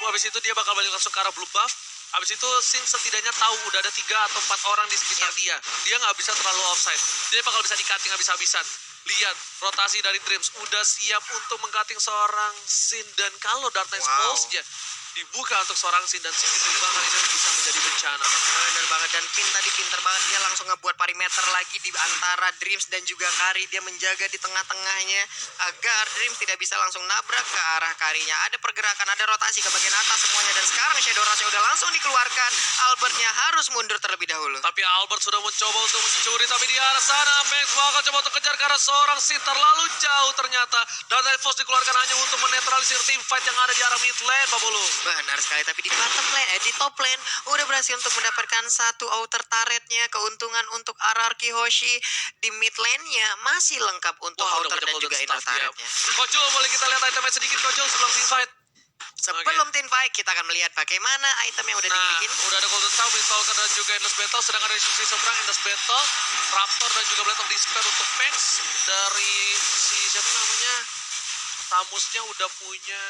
Habis itu dia bakal balik langsung ke arah blue buff. Habis itu Sin setidaknya tahu udah ada 3 atau 4 orang di sekitar dia. Dia nggak bisa terlalu offside. Dia bakal bisa di-cutting habis-habisan. Lihat, rotasi dari Dreams udah siap untuk meng-cutting seorang Sin. Dan kalau Dark Knight Wow. Pulse-nya dibuka untuk seorang Sin dan Sin ditumbangkan, ini bisa menjadi bencana. Bener banget, dan Finn tadi pinter banget, dia langsung ngebuat perimeter lagi di antara Dreams dan juga Kari. Dia menjaga di tengah-tengahnya agar Dreams tidak bisa langsung nabrak ke arah Karinya. Ada pergerakan, ada rotasi ke bagian atas semuanya, dan sekarang Shadow Rush udah langsung dikeluarkan. Albertnya harus mundur terlebih dahulu. Tapi Albert sudah mencoba untuk mencuri, tapi di arah sana Max bakal coba untuk kejar ke arah seorang Sin. Terlalu jauh ternyata. Dan Force dikeluarkan hanya untuk menetralisir tim fight yang ada di arah mid lane, Pak Bulu. Benar sekali, tapi di bottom lane, di top lane udah berhasil untuk mendapatkan 1 outer turretnya. Keuntungan untuk RRQ Hoshi di mid lane-nya masih lengkap untuk Wah, outer dan juga inner turretnya. Kojul, boleh kita lihat itemnya sedikit, Kojul, sebelum team fight. Sebelum team fight, kita akan melihat bagaimana item yang udah Nah, dibikin. udah ada Golden Town, Windtalker dan juga Endless Battle. Sedangkan dari sisi seberang Endless Battle, Raptor dan juga Blade of Despair untuk Max. Dari si siapa namanya, Tamusnya udah punya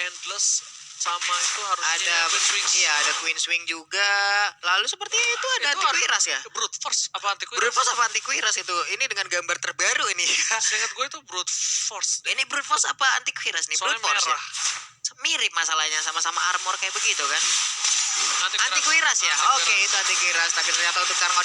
Endless. Sama itu harusnya Ada Queen's Wings. Iya, ada Queen's Wing juga. Lalu seperti itu ada Itu Antiquiras ya? Brute Force apa Antiquiras? Brute Force apa Antiquiras itu? Ini dengan gambar terbaru ini. Seingat gue itu Brute Force deh. Ini Brute Force apa Antiquiras nih? Soalnya Brute Force merah. ya? Mirip masalahnya, sama-sama armor kayak begitu kan? Antiquiras. Antiquiras ya? Antiquiras. Oke, itu Antiquiras. Tapi ternyata untuk sekarang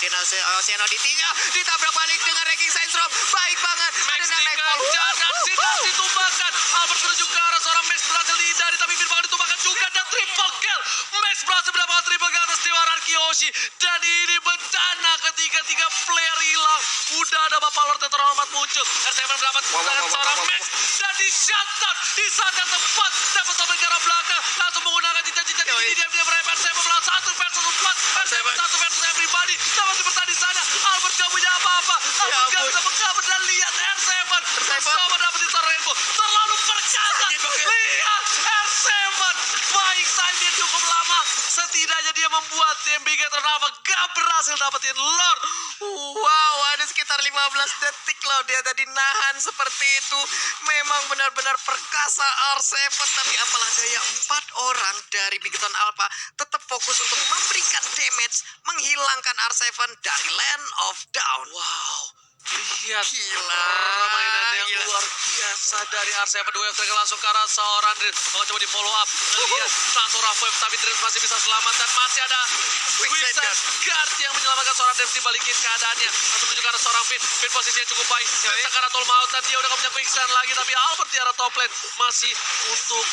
Ocean Oddity-nya ditabrak balik dengan Wrecking Sandstorm. Baik banget. Max Ada Nightfall. dikejar dan Sinar ditumbangkan. Albert menuju ke arah seorang Max berhasil dihindari, tapi Finn bakal ditumbangkan juga dan triple kill. Max berhasil mendapatkan triple kill atas tim Kiyoshi. Dan ini bencana ketika 3 player hilang. Udah ada Bapak Lord yang terhormat muncul. R7 mendapat kemenangan seorang Max dan di shutdown di saat yang tepat. Dapat sampai ke arah belakang, langsung menggunakan cita-cita di yoi. Ini dia merepet saya melawan 1 versus 4. R7 1 versus everybody. Dapat bertahan di sana. Albert gak punya apa-apa. Albert gak bisa mengcover dan lihat R7. Bersama dapetin seorang Rainbow. Terlalu perkasa. Lihat R7. Baik time-nya cukup lama. Setidaknya dia membuat tim Big Eternal gak berhasil dapetin Lord. Wow, ada sekitar 15 detik loh dia tadi nahan seperti itu. Memang benar-benar perkasa R7, tapi apalah daya 4 orang dari Bigeton Alpha tetap fokus untuk memberikan damage, menghilangkan R7 dari Land of Down. Wow. Lihat Gila, permainan yang gila. luar biasa dari R7. Dua wave trigger langsung ke arah seorang Dreams. Mau coba di follow up. Lihat langsung rough wave, tapi Dreams masih bisa selamat dan masih ada Quicksand Guard yang menyelamatkan seorang Dreams, dibalikin keadaannya. Langsung menuju ke arah seorang Finn. Finn posisinya cukup baik. Dreams ke arah tol maut dan dia udah gak punya Quicksand lagi, tapi Albert di arah top lane masih untuk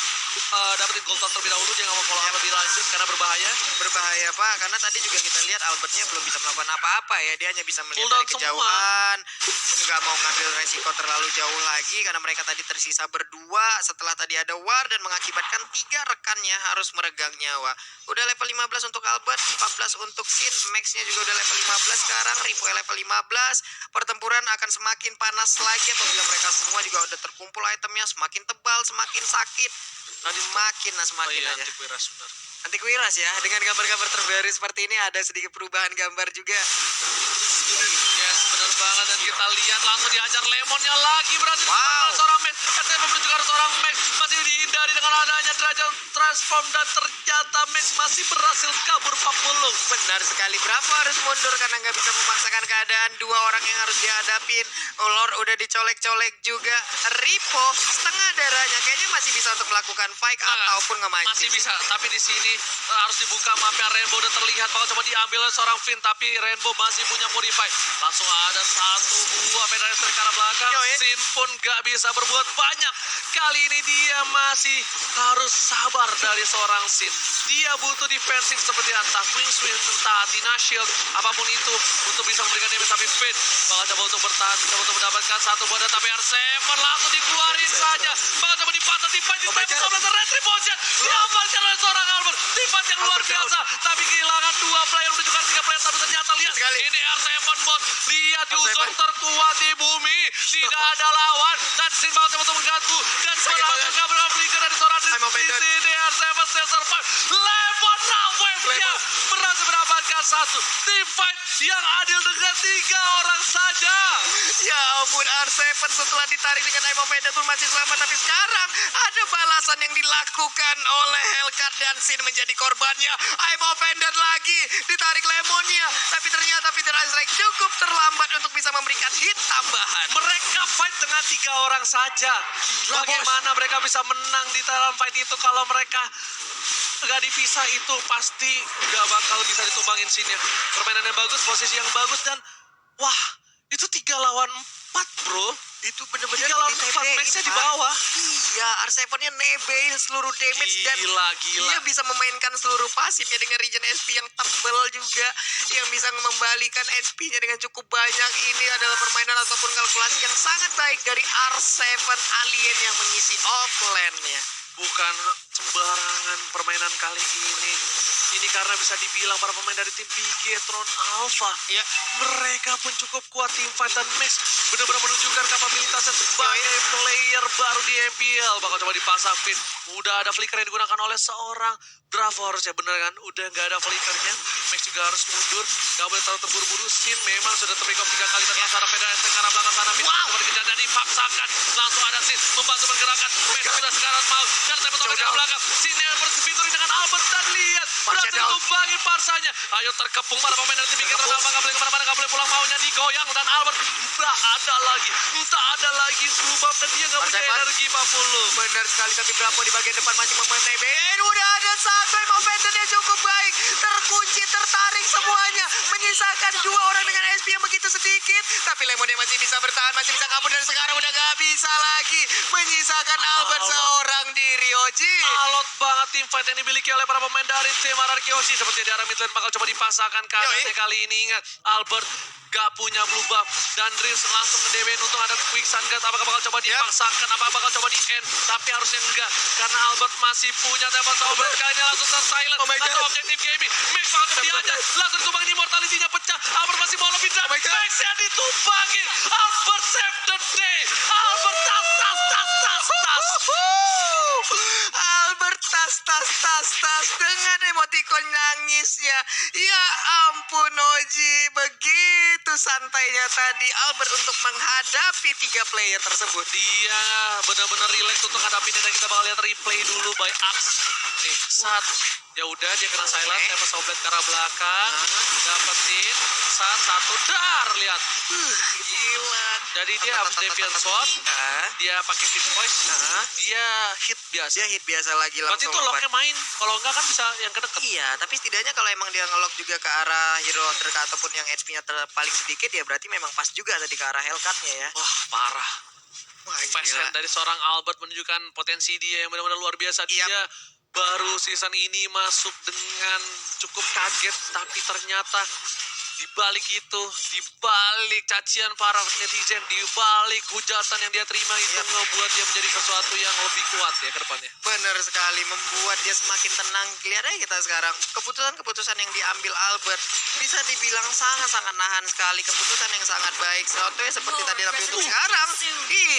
dapetin gold terlebih dahulu. Dia gak mau follow up lebih lanjut karena berbahaya. Berbahaya Pak, karena tadi juga kita lihat Albertnya belum bisa melakukan apa-apa ya. Dia hanya bisa melihat Cooldown dari kejauhan. Nggak mau ngambil resiko terlalu jauh lagi karena mereka tadi tersisa berdua setelah tadi ada war dan mengakibatkan 3 rekannya harus meregang nyawa. Udah level 15 untuk Albert, 14 untuk Sin, Max-nya juga udah level 15 sekarang, Ripoy level 15. Pertempuran akan semakin panas lagi apabila mereka semua juga udah terkumpul itemnya, semakin tebal, semakin sakit. Semakin aja. Anti Quiras benar. Nanti kuiras ya, dengan gambar-gambar terbaru seperti ini ada sedikit perubahan gambar juga. Yes, benar banget, dan kita lihat langsung dihajar Lemonnya lagi, berarti Wow. seorang Max. SM menuju ke arah seorang Max, masih dihindari dengan adanya derajat transform dan ternyata Max masih berhasil kabur papulung. Benar sekali, Bravo harus mundur karena nggak bisa memaksakan keadaan. 2 orang yang harus dihadapin. Lord udah dicolek-colek juga. Ripo setengah darahnya kayaknya masih bisa untuk melakukan fight ataupun ngemancing. Masih bisa, tapi di sini harus dibuka mapnya. Rainbow udah terlihat bakal coba diambil oleh seorang Finn, tapi Rainbow masih punya modify. Langsung ada 1-2 penetrasi ke arah belakang. Yo, Sin pun gak bisa berbuat banyak. Kali ini dia masih harus sabar dari seorang Sin. Dia butuh defensif seperti entah Queen Swing, entah Athena Shield, apapun itu untuk bisa memberikan damage. Tapi Finn bakal coba untuk bertahan, coba untuk mendapatkan 1 boda, tapi R7 langsung dikeluarin saja. Bakal coba dipatah, tipe di retribution. Diamankan oleh seorang Albert. Tipat yang luar biasa, tapi kehilangan 2 player menuju ke 3 player, tapi ternyata lihat ini R7 bot. Lihat unsur terkuat di bumi, tidak ada lawan dan Sin bakal coba untuk mengganggu dan berhasil flicker dari seorang Dreams. Di sini R7 still survive. Lemon wave-nya berhasil mendapatkan 1 team fight yang adil dengan 3 orang saja. Ya ampun, R7 setelah ditarik dengan Imo Pendant pun masih selamat, tapi sekarang ada balasan yang dilakukan oleh Hellcat dan Sin menjadi korbannya. Imo Pendant lagi ditarik Lemonnya, tapi ternyata Peter Azrek cukup terlambat untuk bisa memberikan hit tambahan. Mereka fight dengan 3 orang saja. Bagaimana mereka bisa menang di dalam fight itu kalau mereka gak dipisah? Itu pasti gak bakal bisa ditumbangin Sin-nya. Permainan yang bagus, posisi yang bagus, dan wah, itu 3 lawan 4 bro. Itu bener-bener 3 lawan 4, Max-nya di bawah. Iya, R7-nya nebein seluruh damage dan Gila. dia bisa memainkan seluruh pasifnya dengan regen SP yang tebal juga, yang bisa membalikan SP-nya dengan cukup banyak. Ini adalah permainan ataupun kalkulasi yang sangat baik dari R7 Alien yang mengisi offlane-nya. Bukan sembarangan permainan kali ini. Ini karena bisa dibilang para pemain dari tim Bigetron Alpha, Ya, mereka pun cukup kuat. Tim fight dan Max benar-benar menunjukkan kapabilitasnya sebagai player baru di MPL. Bakal coba dipasang Finn. Udah ada flicker yang digunakan oleh seorang Bravo harusnya, bener kan? Udah nggak ada flickernya. Max juga harus mundur, nggak boleh terlalu terburu-buru. Sin memang sudah terpick off 3 kali terkena secara federasi ke arah belakang sana. Finn coba dikejar dan dipaksakan. Langsung ada Sin membantu pergerakan. Max sudah sekarang mau. Karena saya betul ke belakang. Sin yang berfiturnya dengan Albert dan lihat berhasil tumbangin parsanya. Ayo terkepung para pemain dari tim Bigetron Alpha. Nggak boleh kemana-mana, nggak boleh pulang, maunya digoyang dan Albert tak ada lagi sebab dan dia nggak punya energi 40. benar sekali, tapi Bravo di bagian depan masih mementebein. Udah ada 1 Imo Pendant yang cukup baik, terkunci, tertarik semuanya, menyisakan 2 orang dengan SP yang begitu sedikit. Tapi Lemonnya masih bisa bertahan, masih bisa kabur, dan sekarang udah gak bisa lagi, menyisakan Albert seorang diri. Oji, Alot banget tim fight yang dimiliki oleh para pemain dari tim RRQ. Seperti di arah mid lane bakal coba dipasangkan keadaannya kali ini. Ingat, Albert gak punya blue buff. Dan Dreams langsung nge-DW untuk ada quicksand guard. Apakah bakal coba dipaksakan? Apakah bakal coba di-end? Tapi harusnya enggak. Karena Albert masih punya Temple Soulblade. Kali ini langsung silent. Atau objektif gaming. Max bakal dihajar. Langsung ditumbangin, immortality-nya pecah. Albert masih mau lebih dan Max-nya ditumbangin. Albert save the day. Albert tas. Albert tas dengan emoticon nangisnya. Ya ampun Oji, begitu santainya tadi Albert untuk menghadapi 3 player tersebut. Dia benar-benar relax untuk hadapin dan kita bakal lihat replay dulu by Ax. Nih, ya udah dia kena silent, Temple Soulblade ke arah belakang, dapetin satu dar, lihat. Gila. Jadi dia habis Deviant Sword, dia pakai Hit Voice, dia hit biasa. Dia hit biasa lagi Berarti langsung. tuh locknya main, kalau enggak kan bisa yang ke deket. Iya, tapi setidaknya kalau emang dia ngelock juga ke arah hero terdekat ataupun yang HP-nya paling sedikit ya berarti memang pas juga tadi ke arah Hellcat-nya ya. Wah, parah. Wah, Fast hand dari seorang Albert menunjukkan potensi dia yang benar-benar luar biasa. Dia baru season ini masuk dengan cukup kaget, tapi ternyata di balik itu, di balik cacian para netizen, di balik hujatan yang dia terima itu ngebuat dia menjadi sesuatu yang lebih kuat ya ke depannya. Benar sekali, membuat dia semakin tenang. Lihat aja kita sekarang, keputusan-keputusan yang diambil Albert bisa dibilang sangat-sangat nahan sekali. Keputusan yang sangat baik. Contohnya seperti tadi, tapi untuk sekarang,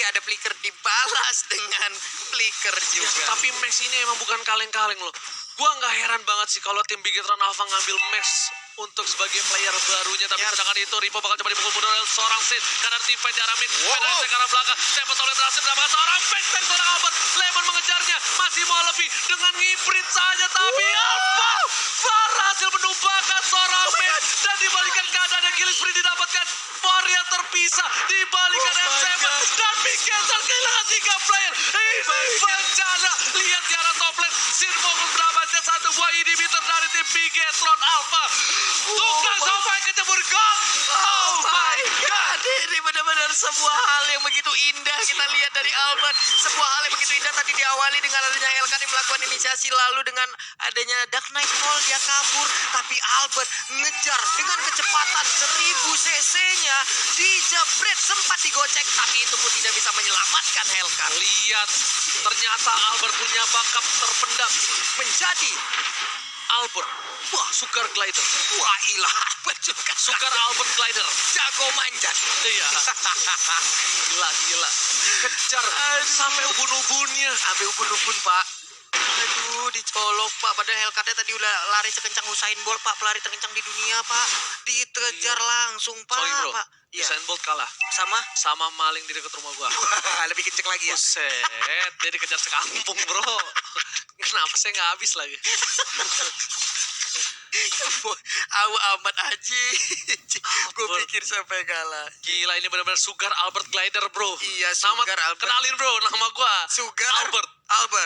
ada flicker dibalas dengan flicker juga. Ya, tapi Max ini emang bukan kaleng-kaleng loh. Gua nggak heran banget sih kalau tim Bigetron Alpha ngambil Max untuk sebagai player barunya. Tapi sedangkan itu Ripo bakal coba dipukul mundur oleh seorang Sid. Karena tim fight di arah mid. Pedasnya ke arah belakang. Temple Soulblade berhasil mendapatkan seorang Max dari seorang Albert. Lemon mengejarnya. Masih mau lebih dengan ngibrit saja. Tapi apa? Berhasil menumbangkan seorang Max. Dan dibalikan keadaan yang Killing Spree didapatkan. Warrior terpisah. Dibalikan M7. Dan Bigetron kehilangan 3 player. Ini bencana. Lihat di arah top lane. Sin mau mendapatkan satu buah inhibitor dari tim Bigetron Alpha. Tukang sampai kecebur gol. Oh my god. Ini benar-benar sebuah hal yang begitu indah kita lihat dari Albert. Sebuah hal yang begitu indah tadi diawali dengan adanya Hellcat yang melakukan inisiasi, lalu dengan adanya Dark Knight Fall dia kabur, tapi Albert ngejar dengan kecepatan 1000 cc-nya, dijebret, sempat digocek, tapi itu pun tidak bisa menyelamatkan Hellcat. Lihat, ternyata Albert punya backup terpendam. Menjadi Albert. Wah, Sugar Glider. wah ilah Albert juga Sugar Albert Glider. jago manjat. Iya. Gila. Kejar sampai ubun-ubunnya. Sampai ubun-ubun Pak. Aduh, dicolok Pak. Padahal Hellcat-nya tadi udah lari sekencang Usain Bolt Pak. Pelari terkencang di dunia Pak. Dikejar langsung Pak. Sorry bro, Pak. Iya. Usain Bolt kalah Sama? maling di dekat rumah gua. Wah, lebih kenceng lagi ya. Buset, dia dikejar sekampung bro. Kenapa saya nggak habis lagi? Aku amat aji. Gue pikir sampai kalah. Gila, ini benar-benar Sugar Albert Glider bro. Iya, Nama, Sugar Albert. kenalin bro, nama gua Sugar Albert.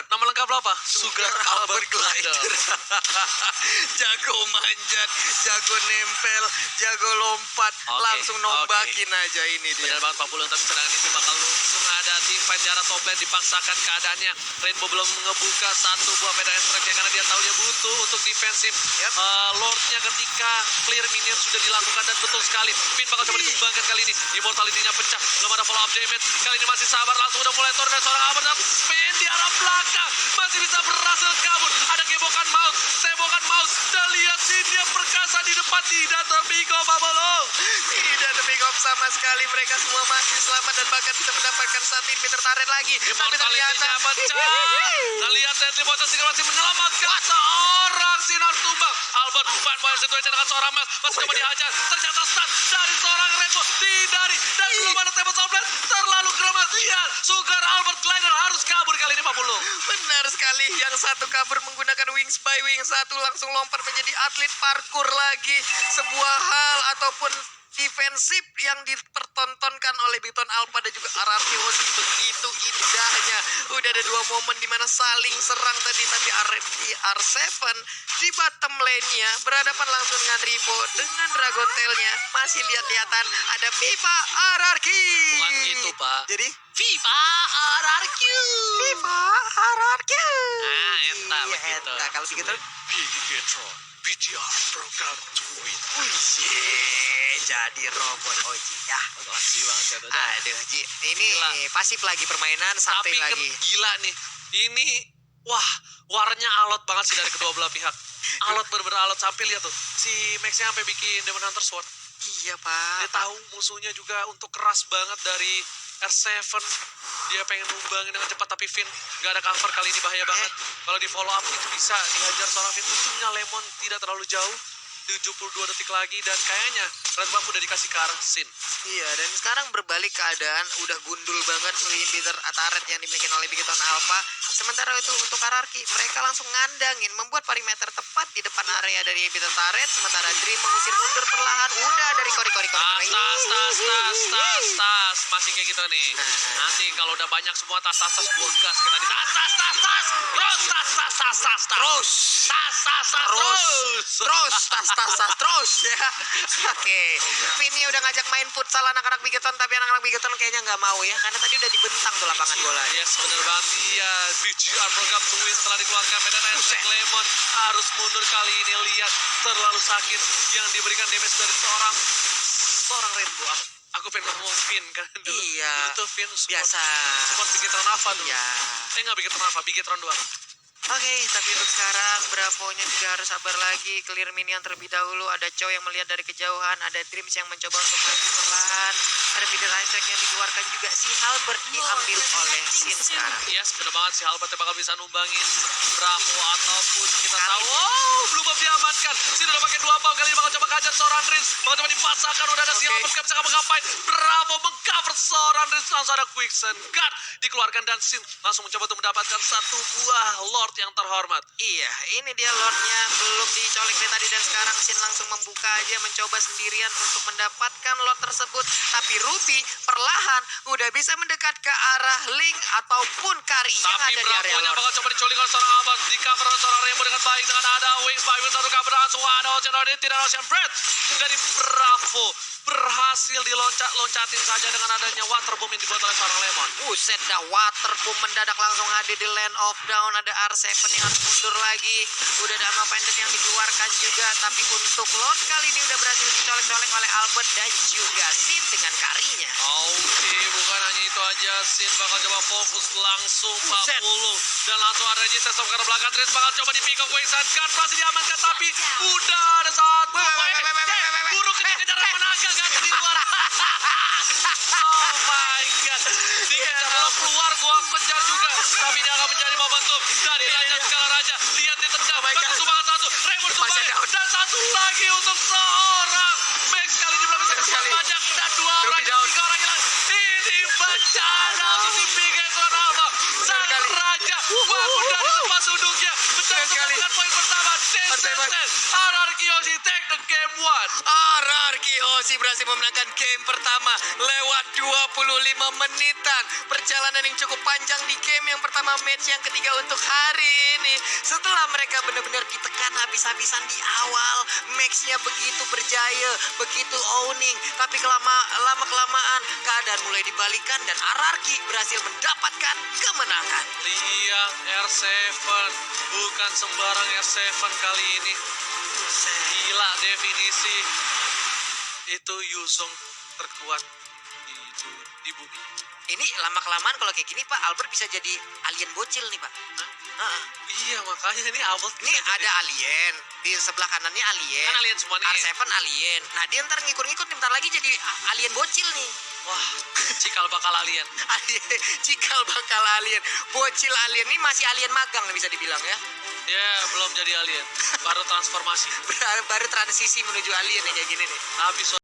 Nama lengkap lo apa? Sugar Albert Glider. Jago manjat, jago nempel, jago lompat, langsung nombakin aja ini dia. Benar banget Pak Pulung, tapi serangan itu bakal langsung ada tim fight di arah top lane, dipaksakan keadaannya. Rainbow belum ngebuka satu buah medan strike karena dia tahu dia butuh untuk defensif. Lordnya ketika clear minion sudah dilakukan dan betul sekali. Pin bakal coba ditumbangkan kali ini. Immortality-nya pecah, belum ada follow up damage. Kali ini masih sabar, langsung udah mulai turun dari seorang Albert. Dan spin di arah belakang, masih bisa berhasil kabur. Ada tembokan mouse. Dan lihat Sinnya perkasa di depan, tidak terpikau Pak Pulung. Tidak terpikau sama sekali, mereka semua masih selamat dan bahkan bisa mendapatkan satu inhibitor turret lagi. Tapi ternyata pecah. Dan lihat Deadly Poison masih menyelamatkan seorang Sinar tumbang. Albert bukan main situasi dengan seorang Mas. Masih coba dihajar. Ternyata stun dari seorang Rainbow. Dihindari. Dan belum ada Temple Soulblade. Terlalu keremas. Lihat, Sugar Albert Glider harus kabur kali ini Pak Pulung. benar sekali, yang satu kabur menggunakan wings by wing, satu langsung lompat menjadi atlet parkour lagi. Sebuah hal ataupun defensif yang dipertontonkan oleh Bigetron Alpha dan juga RRQ begitu indahnya. Udah ada 2 momen dimana saling serang tadi, tapi R7 di bottom lane-nya berhadapan langsung dengan Ripo dengan Dragon Tail-nya. Masih lihat-lihatan ada FIFA RRQ. Bukan gitu Pak. Jadi FIFA RRQ. FIFA RRQ. Nah, entah begitu. Nah, kalau begitu Bigetron BTR program to win. menjadi robot Oji ya. Lagi banget ya tuh. Aduh Ji, ini Gila. pasif lagi permainan, santai Tapi kan lagi. gila nih. Ini wah, warnya alot banget sih dari kedua belah pihak. Alot bener-bener alot, sampai lihat tuh. Si Max-nya sampai bikin Demon Hunter Sword. Iya Pak. Dia tahu musuhnya juga untuk keras banget dari R7. Dia pengen numbangin dengan cepat, tapi Finn gak ada cover kali ini, bahaya banget. Kalau di follow up itu bisa dihajar seorang Finn. Untungnya Lemon tidak terlalu jauh. 72 detik lagi dan kayaknya Red Buff udah dikasih ke arah Sin. Iya, dan sekarang berbalik keadaan, udah gundul banget inhibitor turret yang dimiliki oleh Bigeton Alpha. Sementara itu untuk Ararki, mereka langsung ngandangin, membuat perimeter tepat di depan area dari inhibitor turret. Sementara Dream mengusir mundur perlahan, udah dari kori-kori. Tas. Masih kayak gitu nih. Nanti kalau udah banyak semua tas, gua gas ke tadi. Tas. Terus ya. Oke, Vinny udah ngajak main futsal anak-anak Bigeton, tapi anak-anak Bigeton kayaknya nggak mau ya, karena tadi udah dibentang tuh lapangan bola. Yes, bener banget. Iya, BGR program to win setelah dikeluarkan. Medan Aztec Lemon harus mundur kali ini. Lihat terlalu sakit yang diberikan damage dari seorang Rainbow. Aku pengen ngomong Finn kan dulu. Iya. Dulu tuh Finn Biasa. support Bigetron Alpha dulu. Iya. Nggak Bigetron Alpha, Bigetron 2. Oke, tapi untuk sekarang Bravo-nya juga harus sabar lagi. Clear minion terlebih dahulu. Ada Chow yang melihat dari kejauhan. Ada Dreams yang mencoba untuk maju perlahan. Ada Feeder Isaac yang dikeluarkan juga. Si Halbert diambil oleh Sin sekarang. Yes, bener banget si Halbert bakal bisa numbangin Bravo ataupun kita Kali tahu. ini. Oh, belum diamankan. Sin udah pakai 2 bom kali ini bakal coba ngajar seorang Rins. Bakal coba dipasangkan, udah ada si Oke. Halbert gak bisa ngapa-ngapain. Bravo mengcover seorang Rins, langsung ada Quicksand Guard dikeluarkan dan Sin langsung mencoba untuk mendapatkan satu buah Lord yang terhormat. Iya, ini dia Lordnya belum dicolek dari tadi, dan sekarang Sin langsung membuka aja, mencoba sendirian untuk mendapatkan Lord tersebut. Tapi Ruby perlahan udah bisa mendekat ke arah Link ataupun Kari yang Tapi ada di area Bravo-nya Lord. bakal coba diculik oleh seorang Albert, di cover oleh seorang Rainbow dengan baik, dengan ada Wings by Wings, satu cover langsung ada Ocean Audit, tidak ada Ocean Breath dari Bravo. Berhasil diloncatin saja dengan adanya waterboom yang dibuat oleh seorang Lemon. Buset dah, waterboom mendadak langsung hadir di Land of Down. Ada R7 yang harus mundur lagi. Udah ada Ama Pendek yang dikeluarkan juga. Tapi untuk Lord kali ini udah berhasil dicolek-colek oleh Albert dan juga Sin dengan Karinya. Oke, bukan hanya itu aja. Sin bakal coba fokus langsung 40. Dan langsung ada Resistance ke arah belakang. Tris bakal coba di-pick up Quicksand Guard. Berhasil diamankan, tapi udah ada satu. Guru kejar-kejaran menaga kan di luar. Oh my god. Dikejar belum keluar, gua kejar juga. Tapi dia akan menjadi momentum dari Raja Skala Raja. Lihat ditendang. Bagus sumbangan satu. Raymond sumbangan. Dan satu lagi untuk seorang Max. Kali ini belum bisa berbuat banyak. Dan 2 orang, 3 orang hilang. Ini bencana untuk tim Bigeton Alpha. Sang Raja bangun dari tempat duduknya. Mencoba untuk mendapatkan poin pertama. Ararki Hoshi take the game 1. Ararki Hoshi berhasil memenangkan game pertama lewat 25 menitan. Perjalanan yang cukup panjang di game yang pertama, match yang ketiga untuk hari ini. Setelah mereka benar-benar ditekan habis-habisan di awal, match-nya begitu berjaya, begitu owning. Tapi lama-kelamaan keadaan mulai dibalikan dan Ararki berhasil mendapatkan kemenangan. Lihat R7, bukan sembarang R7 kali ini. Gila definisi. Itu Yuzong terkuat di bumi. Ini lama-kelamaan kalau kayak gini Pak, Albert bisa jadi alien bocil nih Pak. Iya, makanya ini Albert Ini ada alien, di sebelah kanannya alien. Kan alien semua nih. R7 alien. Nah dia ntar ngikut-ngikut, bentar lagi jadi alien bocil nih. Wah, cikal bakal alien. Cikal bakal alien. Bocil alien ini masih alien magang bisa dibilang ya. Ya, belum jadi alien. Baru transformasi. Baru transisi menuju alien ya kayak gini nih. Habis